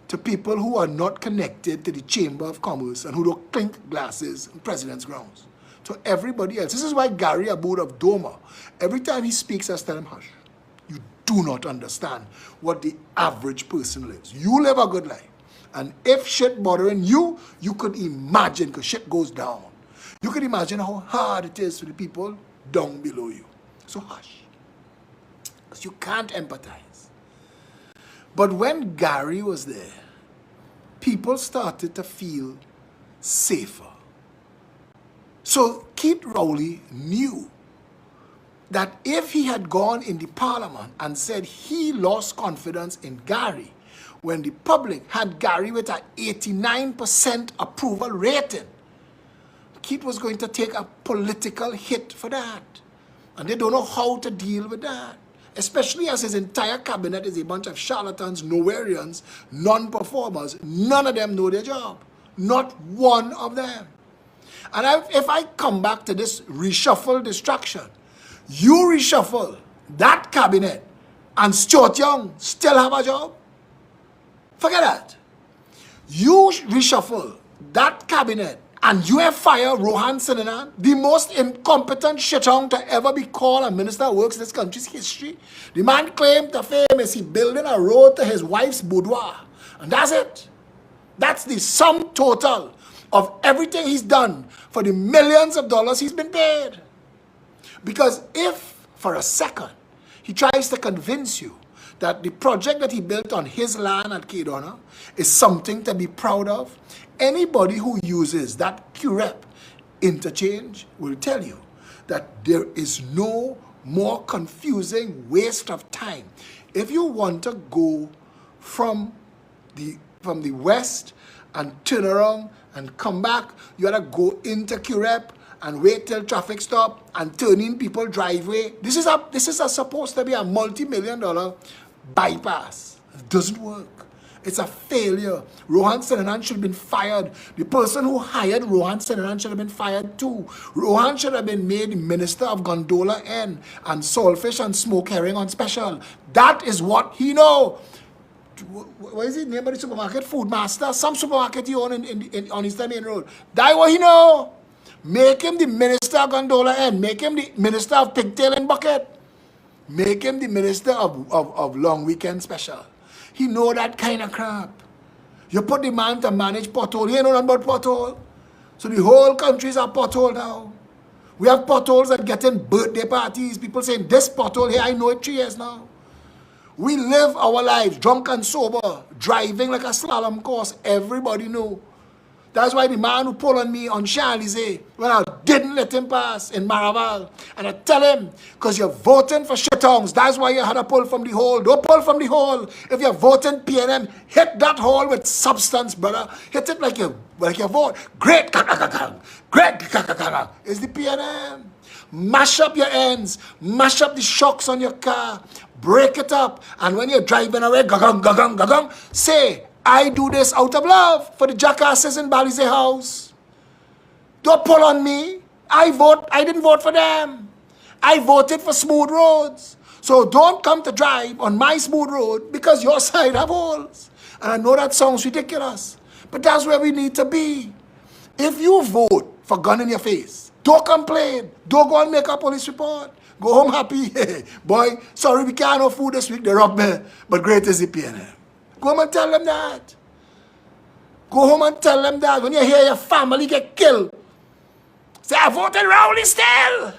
to people who are not connected to the Chamber of Commerce and who don't clink glasses in President's grounds. To everybody else. This is why Gary Aboud of Doma, every time he speaks, I tell him, hush. You do not understand what the average person lives. You live a good life. And if shit bothering you, you could imagine, because shit goes down. You could imagine how hard it is for the people down below you. So hush. Because you can't empathize. But when Gary was there, people started to feel safer. So Keith Rowley knew that if he had gone in the parliament and said he lost confidence in Gary, when the public had Gary with an 89% approval rating, Keith was going to take a political hit for that. And they don't know how to deal with that. Especially as his entire cabinet is a bunch of charlatans, nowhereans, non-performers. None of them know their job. Not one of them. And if I come back to this reshuffle distraction, you reshuffle that cabinet and Stuart Young still have a job? Forget that. You reshuffle that cabinet and you have fired Rohan Sinanan, the most incompetent shitong to ever be called a minister of works in this country's history. The man claimed to fame is he building a road to his wife's boudoir. And that's it. That's the sum total of everything he's done for the millions of dollars he's been paid. Because if, for a second, he tries to convince you that the project that he built on his land at Kedona is something to be proud of, anybody who uses that QREP interchange will tell you that there is no more confusing waste of time. If you want to go from the west and turn around and come back, you gotta go into QREP and wait till traffic stop and turn in people driveway. This is supposed to be a multi-million-dollar bypass. It doesn't work. It's a failure. Rohan Sinanan should have been fired. The person who hired Rohan Sinanan should have been fired too. Rohan should have been made the Minister of Gondola N and Saltfish and Smoke Herring on special. That is what he know. What is it? Name of the supermarket? Food Master? Some supermarket he own on Eastern Main Road. That what he know. Make him the Minister of Gondola N. Make him the Minister of Pigtail and Bucket. Make him the Minister of Long Weekend Special. He know that kind of crap. You put the man to manage pothole. He ain't know nothing about pothole. So the whole country is a pothole now. We have potholes that getting birthday parties. People saying, this pothole here, I know it 3 years now. We live our lives drunk and sober, driving like a slalom course. Everybody know. That's why the man who pulled on me on Champs-Élysées, when I didn't let him pass in Maraval, and I tell him, because you're voting for shittongs, that's why you had to pull from the hole. Don't pull from the hole. If you're voting PNM, hit that hole with substance, brother. Hit it like you vote. Great kakakakang. Great kakakakang. It's the PNM. Mash up your ends. Mash up the shocks on your car. Break it up. And when you're driving away, gagang, gagang, gagang, say, I do this out of love for the jackasses in Balize House. Don't pull on me. I didn't vote for them. I voted for smooth roads. So don't come to drive on my smooth road because your side have holes. And I know that sounds ridiculous, but that's where we need to be. If you vote for gun in your face, don't complain. Don't go and make a police report. Go home happy. Boy, sorry we can't have food this week. They robbed me. But great is the PNM. Go home and tell them that. Go home and tell them that. When you hear your family get killed, say, I voted Rowley still.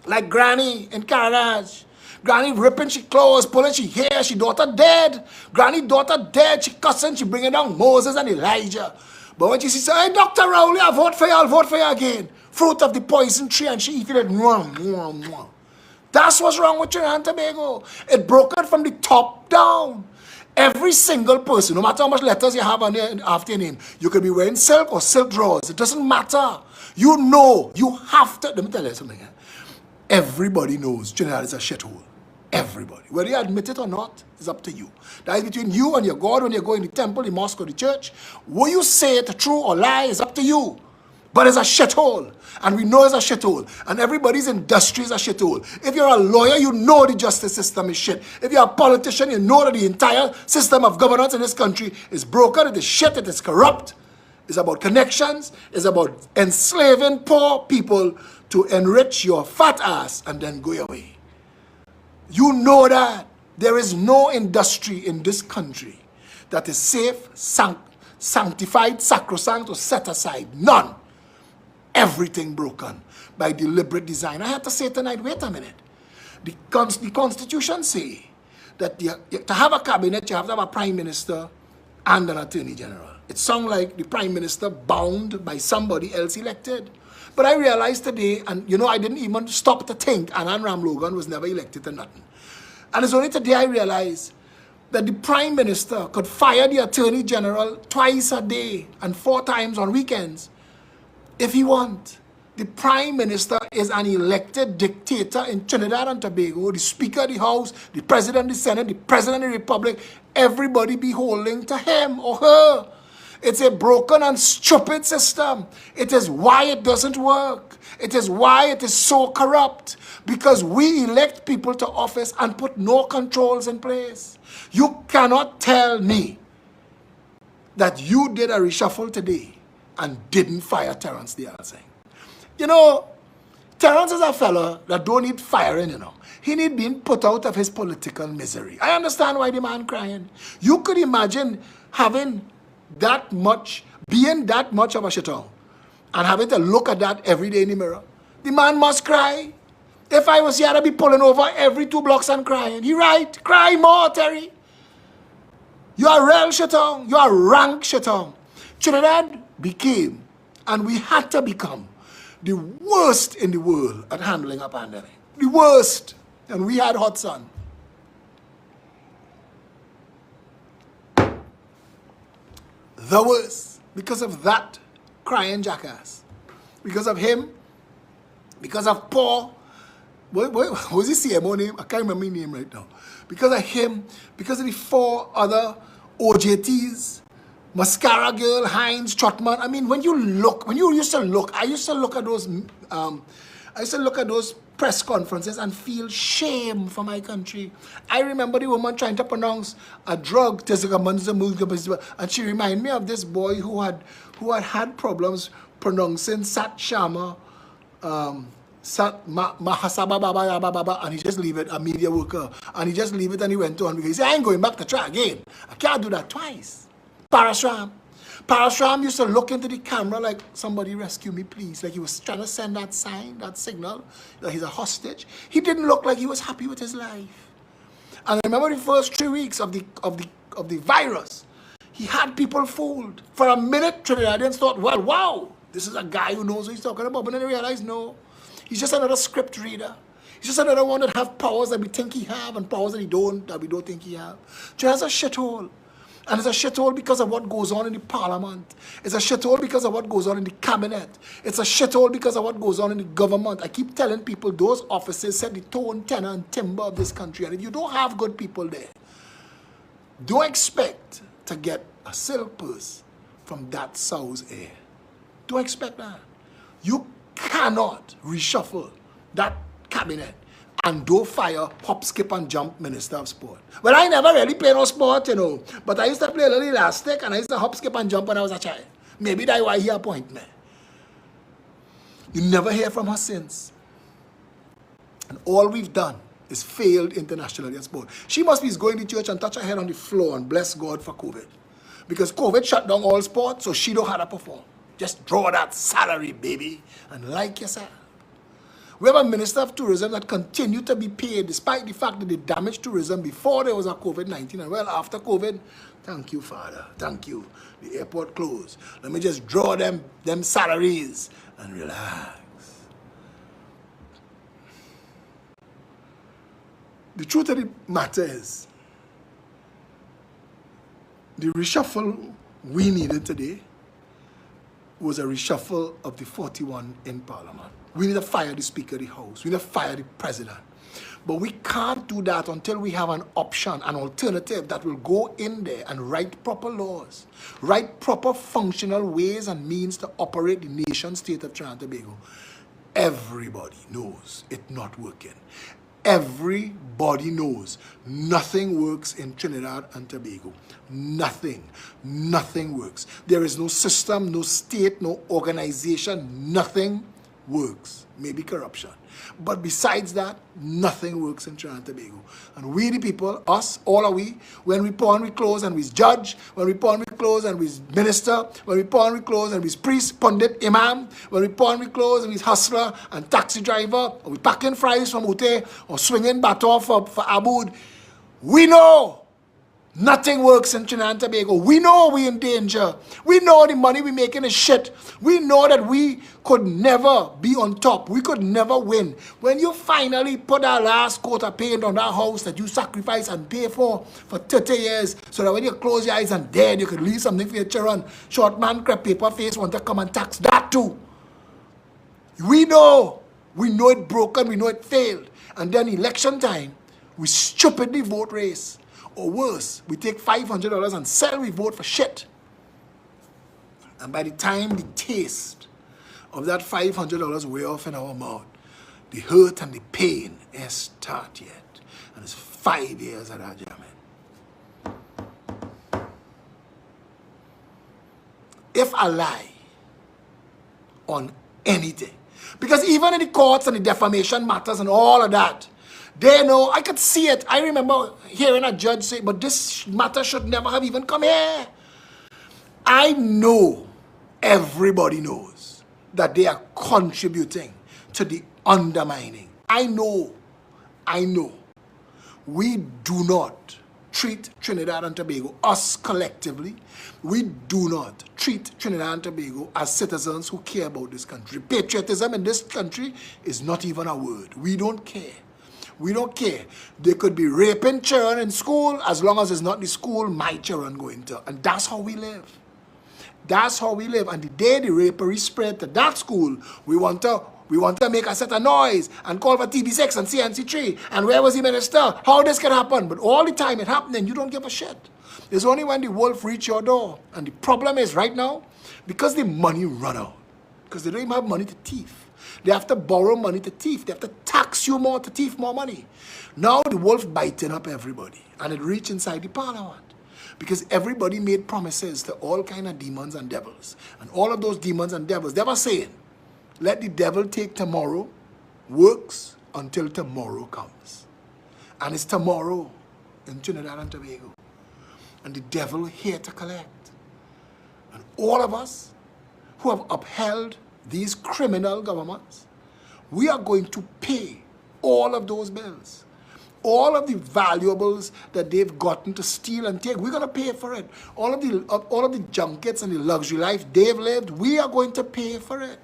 Like Granny in Carnage. Granny ripping she clothes, pulling she hair, she daughter dead. Granny daughter dead, she cussing, she bringing down Moses and Elijah. But when she says, hey, Dr. Rowley, I vote for you, I'll vote for you again. Fruit of the poison tree, and she eating it. Mwah, mwah, mwah. That's what's wrong with Trinidad and Tobago. It broke it from the top down. Every single person, no matter how much letters you have on after your name, you could be wearing silk or silk drawers. It doesn't matter. You know, you have to. Let me tell you something. Everybody knows Trinidad is a shithole. Everybody. Whether you admit it or not, is up to you. That is between you and your God when you go in the temple, the mosque, or the church. Will you say it true or lie is up to you. But it's a shithole. And we know it's a shithole. And everybody's industry is a shithole. If you're a lawyer, you know the justice system is shit. If you're a politician, you know that the entire system of governance in this country is broken, it is shit, it is corrupt. It's about connections. It's about enslaving poor people to enrich your fat ass and then go away. You know that there is no industry in this country that is safe, sanctified, sacrosanct, or set aside. None. Everything broken by deliberate design. I had to say tonight, wait a minute. The Constitution say that to have a cabinet, you have to have a prime minister and an attorney general. It sounds like the prime minister bound by somebody else elected. But I realized today, and you know, I didn't even stop to think, and Ann Ram Logan was never elected to nothing. And it's only today I realized that the prime minister could fire the attorney general twice a day and 4 times on weekends if he want. The prime minister is an elected dictator in Trinidad and Tobago, the speaker of the house, the president of the senate, the president of the republic, everybody beholding to him or her. It's a broken and stupid system. It is why it doesn't work. It is why it is so corrupt. Because we elect people to office and put no controls in place. You cannot tell me that you did a reshuffle today and didn't fire Terrence the Alsing. You know, Terrence is a fella that don't need firing, you know. He need being put out of his political misery. I understand why the man crying. You could imagine having that much, being that much of a shitong and having to look at that every day in the mirror. The man must cry. If I was here, I'd be pulling over every 2 blocks and crying. He right. Cry more, Terry. You are real shitong. You are rank shitong. Trinidad became, and we had to become, the worst in the world at handling a pandemic. The worst. And we had hot sun. The worst. Because of that crying jackass. Because of him. Because of Paul. What was his CMO name? I can't remember his name right now. Because of him. Because of the 4 other OJTs. Mascara Girl, Heinz, Trotman. I mean, when you used to look, I used to look at those press conferences and feel shame for my country. I remember the woman trying to pronounce a drug, and she reminded me of this boy who had problems pronouncing Sat Shama, Mahasaba, and he just leave it, a media worker, and he just leave it and he went on because he said, I ain't going back to try again. I can't do that twice. Parashram used to look into the camera like, somebody rescue me, please. Like he was trying to send that sign, that signal, that he's a hostage. He didn't look like he was happy with his life. And remember the first 3 weeks of the virus, he had people fooled. For a minute, Trinidadians thought, well, wow, this is a guy who knows what he's talking about. But then they realized, no, he's just another script reader. He's just another one that have powers that we think he have and powers that we don't think he have. Trinidad's a shithole. And it's a shithole because of what goes on in the parliament. It's a shithole because of what goes on in the cabinet. It's a shithole because of what goes on in the government. I keep telling people those offices set the tone, tenor, and timber of this country. And if you don't have good people there, don't expect to get a silk purse from that sow's ear. Don't expect that. You cannot reshuffle that cabinet and don't fire hop, skip, and jump Minister of Sport. Well, I never really play no sport, you know. But I used to play a little elastic and I used to hop, skip, and jump when I was a child. Maybe that's why he appointed me. You never hear from her since. And all we've done is failed internationally at sport. She must be going to church and touch her head on the floor and bless God for COVID. Because COVID shut down all sports, so she don't have to perform. Just draw that salary, baby, and like yourself. We have a Minister of Tourism that continued to be paid despite the fact that they damaged tourism before there was a COVID-19. And well, after COVID, thank you, Father. Thank you. The airport closed. Let me just draw them salaries and relax. The truth of the matter is, the reshuffle we needed today was a reshuffle of the 41 in Parliament. We need to fire the Speaker of the House. We need to fire the President. But we can't do that until we have an option, an alternative that will go in there and write proper laws, write proper functional ways and means to operate the nation state of Trinidad and Tobago. Everybody knows it's not working. Everybody knows nothing works in Trinidad and Tobago. Nothing. Nothing works. There is no system, no state, no organization. Nothing works. Maybe corruption. But besides that, nothing works in Trinidad and Tobago. And we the people, us, all are we, when we pour and we close and we judge, when we pour and we close and we minister, when we pour and we close and we priest, pundit, imam, when we pour and we close and we hustler and taxi driver, or we packing fries from Ute, or swinging baton for Aboud, we know nothing works in Trinidad and Tobago. We know we're in danger. We know the money we're making is shit. We know that we could never be on top. We could never win. When you finally put that last coat of paint on that house that you sacrifice and pay for 30 years, so that when you close your eyes and dead, you could leave something for your children. Short man, crap paper face, want to come and tax that too. We know it broken, we know it failed. And then election time, we stupidly vote race. Or worse, we take $500 and sell we vote for shit. And by the time the taste of that $500 wear off in our mouth, the hurt and the pain ain't start yet. And it's 5 years of that jamming. If I lie on anything, because even in the courts and the defamation matters and all of that, they know, I could see it. I remember hearing a judge say, but this matter should never have even come here. I know, everybody knows, that they are contributing to the undermining. I know. We do not treat Trinidad and Tobago, us collectively, we do not treat Trinidad and Tobago as citizens who care about this country. Patriotism in this country is not even a word. We don't care. We don't care. They could be raping children in school as long as it's not the school my children going to. And that's how we live. That's how we live. And the day the rapery spread to that school, we want to make a set of noise and call for TB6 and CNC3. And where was the minister? How this can happen? But all the time it happening, you don't give a shit. It's only when the wolf reach your door. And the problem is right now, because the money run out, because they don't even have money to thief. They have to borrow money to thief. They have to tax you more to thief more money. Now the wolf biting up everybody. And it reached inside the parliament. Because everybody made promises to all kind of demons and devils. And all of those demons and devils, they were saying, let the devil take tomorrow, works until tomorrow comes. And it's tomorrow in Trinidad and Tobago. And the devil here to collect. And all of us who have upheld these criminal governments, we are going to pay all of those bills. All of the valuables that they've gotten to steal and take, we're going to pay for it. All of the junkets and the luxury life they've lived, we are going to pay for it.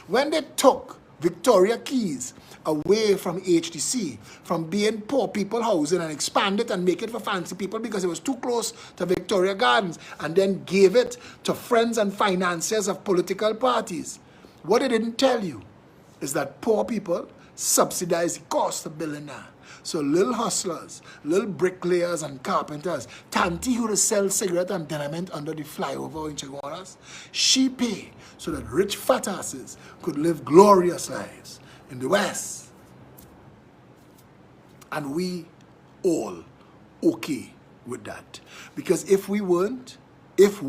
When they took Victoria Keys away from HDC, from being poor people housing, and expand it and make it for fancy people because it was too close to Victoria Gardens, and then gave it to friends and financiers of political parties, what they didn't tell you is that poor people subsidize the cost of building that. So little hustlers, little bricklayers and carpenters, Tanti who sell cigarette and dynamite under the flyover in Chaguanas, she pay so that rich fat asses could live glorious lives in the West. And we all okay with that. Because if we weren't, it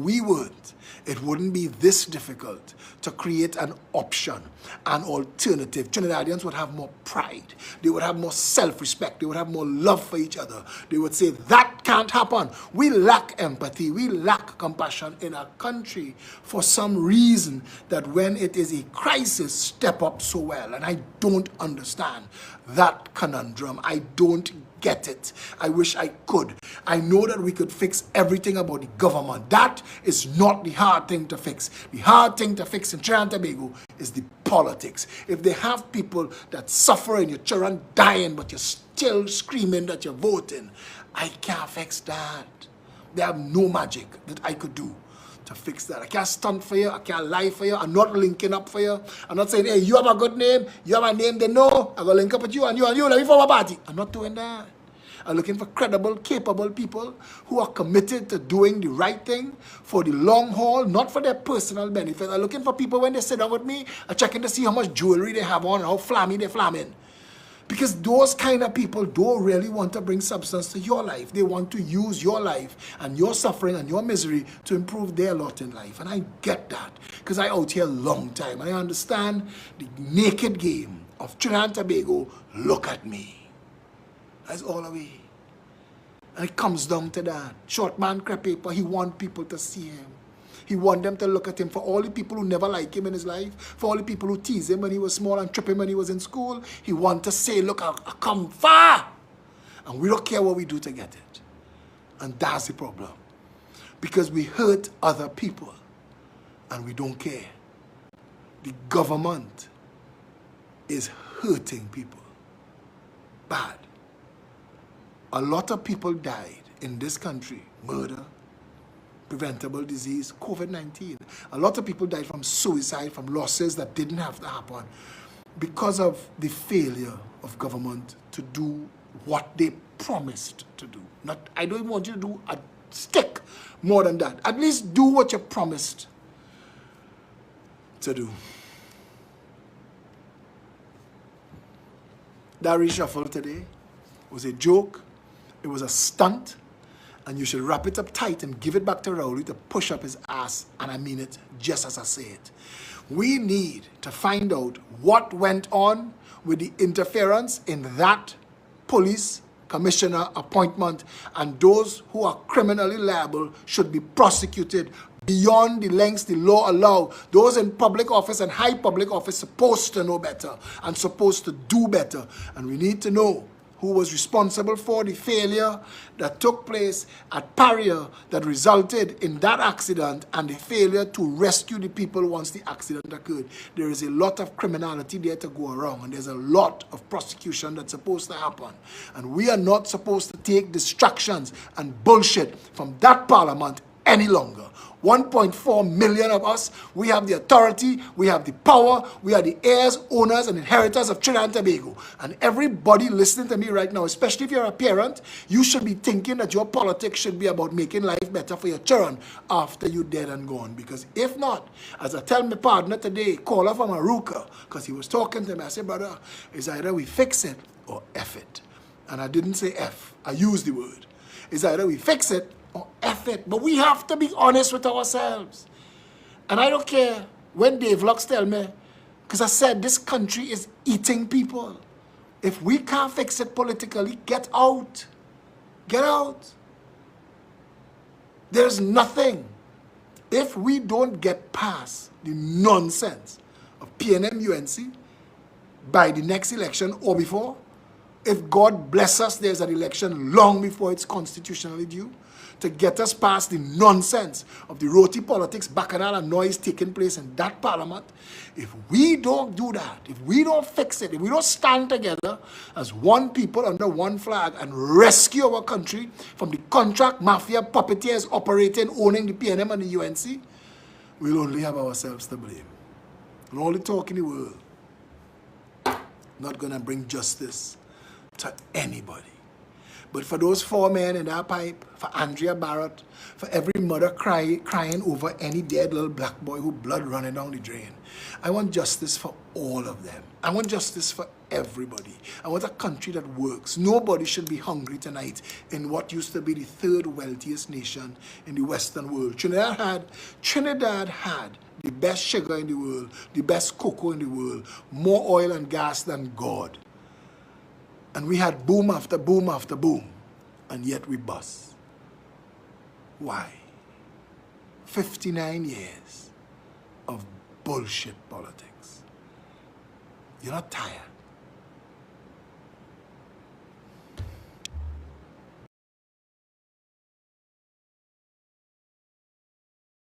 wouldn't be this difficult to create an option, an alternative. Trinidadians would have more pride. They would have more self-respect. They would have more love for each other. They would say, that can't happen. We lack empathy. We lack compassion in our country for some reason that when it is a crisis, step up so well. And I don't understand that conundrum. I don't get it. I wish I could. I know that we could fix everything about the government. That is not the hard thing to fix. The hard thing to fix in Trinidad and Tobago is the politics. If they have people that suffer and your children dying, but you're still screaming that you're voting, I can't fix that. They have no magic that I could do to fix that. I can't stunt for you. I can't lie for you. I'm not linking up for you. I'm not saying, hey, you have a good name. You have a name they know. I'm going to link up with you and you and you. Let me form a party. I'm not doing that. I'm looking for credible, capable people who are committed to doing the right thing for the long haul, not for their personal benefit. I'm looking for people when they sit down with me, I'm checking to see how much jewelry they have on and how flammy they're flamming. Because those kind of people don't really want to bring substance to your life. They want to use your life and your suffering and your misery to improve their lot in life. And I get that because I out here a long time. And I understand the naked game of Trinidad and Tobago. Look at me. That's all away. And it comes down to that. Short man crep paper, he want people to see him. He want them to look at him. For all the people who never like him in his life, for all the people who tease him when he was small and trip him when he was in school, he want to say, look, I come far. And we don't care what we do to get it. And that's the problem. Because we hurt other people and we don't care. The government is hurting people. Bad. A lot of people died in this country. Murder, preventable disease, COVID-19. A lot of people died from suicide, from losses that didn't have to happen because of the failure of government to do what they promised to do. I don't even want you to do a stick more than that. At least do what you promised to do. That reshuffle today was a joke. It was a stunt, and you should wrap it up tight and give it back to Rowley to push up his ass, and I mean it just as I say it. We need to find out what went on with the interference in that police commissioner appointment, and those who are criminally liable should be prosecuted beyond the lengths the law allows. Those in public office and high public office supposed to know better and supposed to do better, and we need to know who was responsible for the failure that took place at Paria that resulted in that accident and the failure to rescue the people once the accident occurred. There is a lot of criminality there to go around, and there's a lot of prosecution that's supposed to happen. And we are not supposed to take distractions and bullshit from that parliament any longer. 1.4 million of us, we have the authority, we have the power, we are the heirs, owners, and inheritors of Trinidad and Tobago. And everybody listening to me right now, especially if you're a parent, you should be thinking that your politics should be about making life better for your children after you're dead and gone. Because if not, as I tell my partner today, caller from Aruka, because he was talking to me, I said, brother, it's either we fix it or F it. And I didn't say F, I used the word. It's either we fix it or F it. But we have to be honest with ourselves. And I don't care when Dave Lux tell me, because I said this country is eating people. If we can't fix it politically, get out. Get out. There's nothing. If we don't get past the nonsense of PNM UNC by the next election or before, if God bless us, there's an election long before it's constitutionally due to get us past the nonsense of the roti politics, bacchanal and noise taking place in that parliament. If we don't do that, if we don't fix it, if we don't stand together as one people under one flag and rescue our country from the contract mafia puppeteers operating, owning the PNM and the UNC, we'll only have ourselves to blame. And all the talk in the world not going to bring justice to anybody. But for those 4 men in that pipe, for Andrea Barrett, for every mother crying over any dead little black boy who blood running down the drain, I want justice for all of them. I want justice for everybody. I want a country that works. Nobody should be hungry tonight in what used to be the 3rd wealthiest nation in the Western world. Trinidad had the best sugar in the world, the best cocoa in the world, more oil and gas than God. And we had boom after boom after boom, and yet we bust. Why? 59 years of bullshit politics. You're not tired.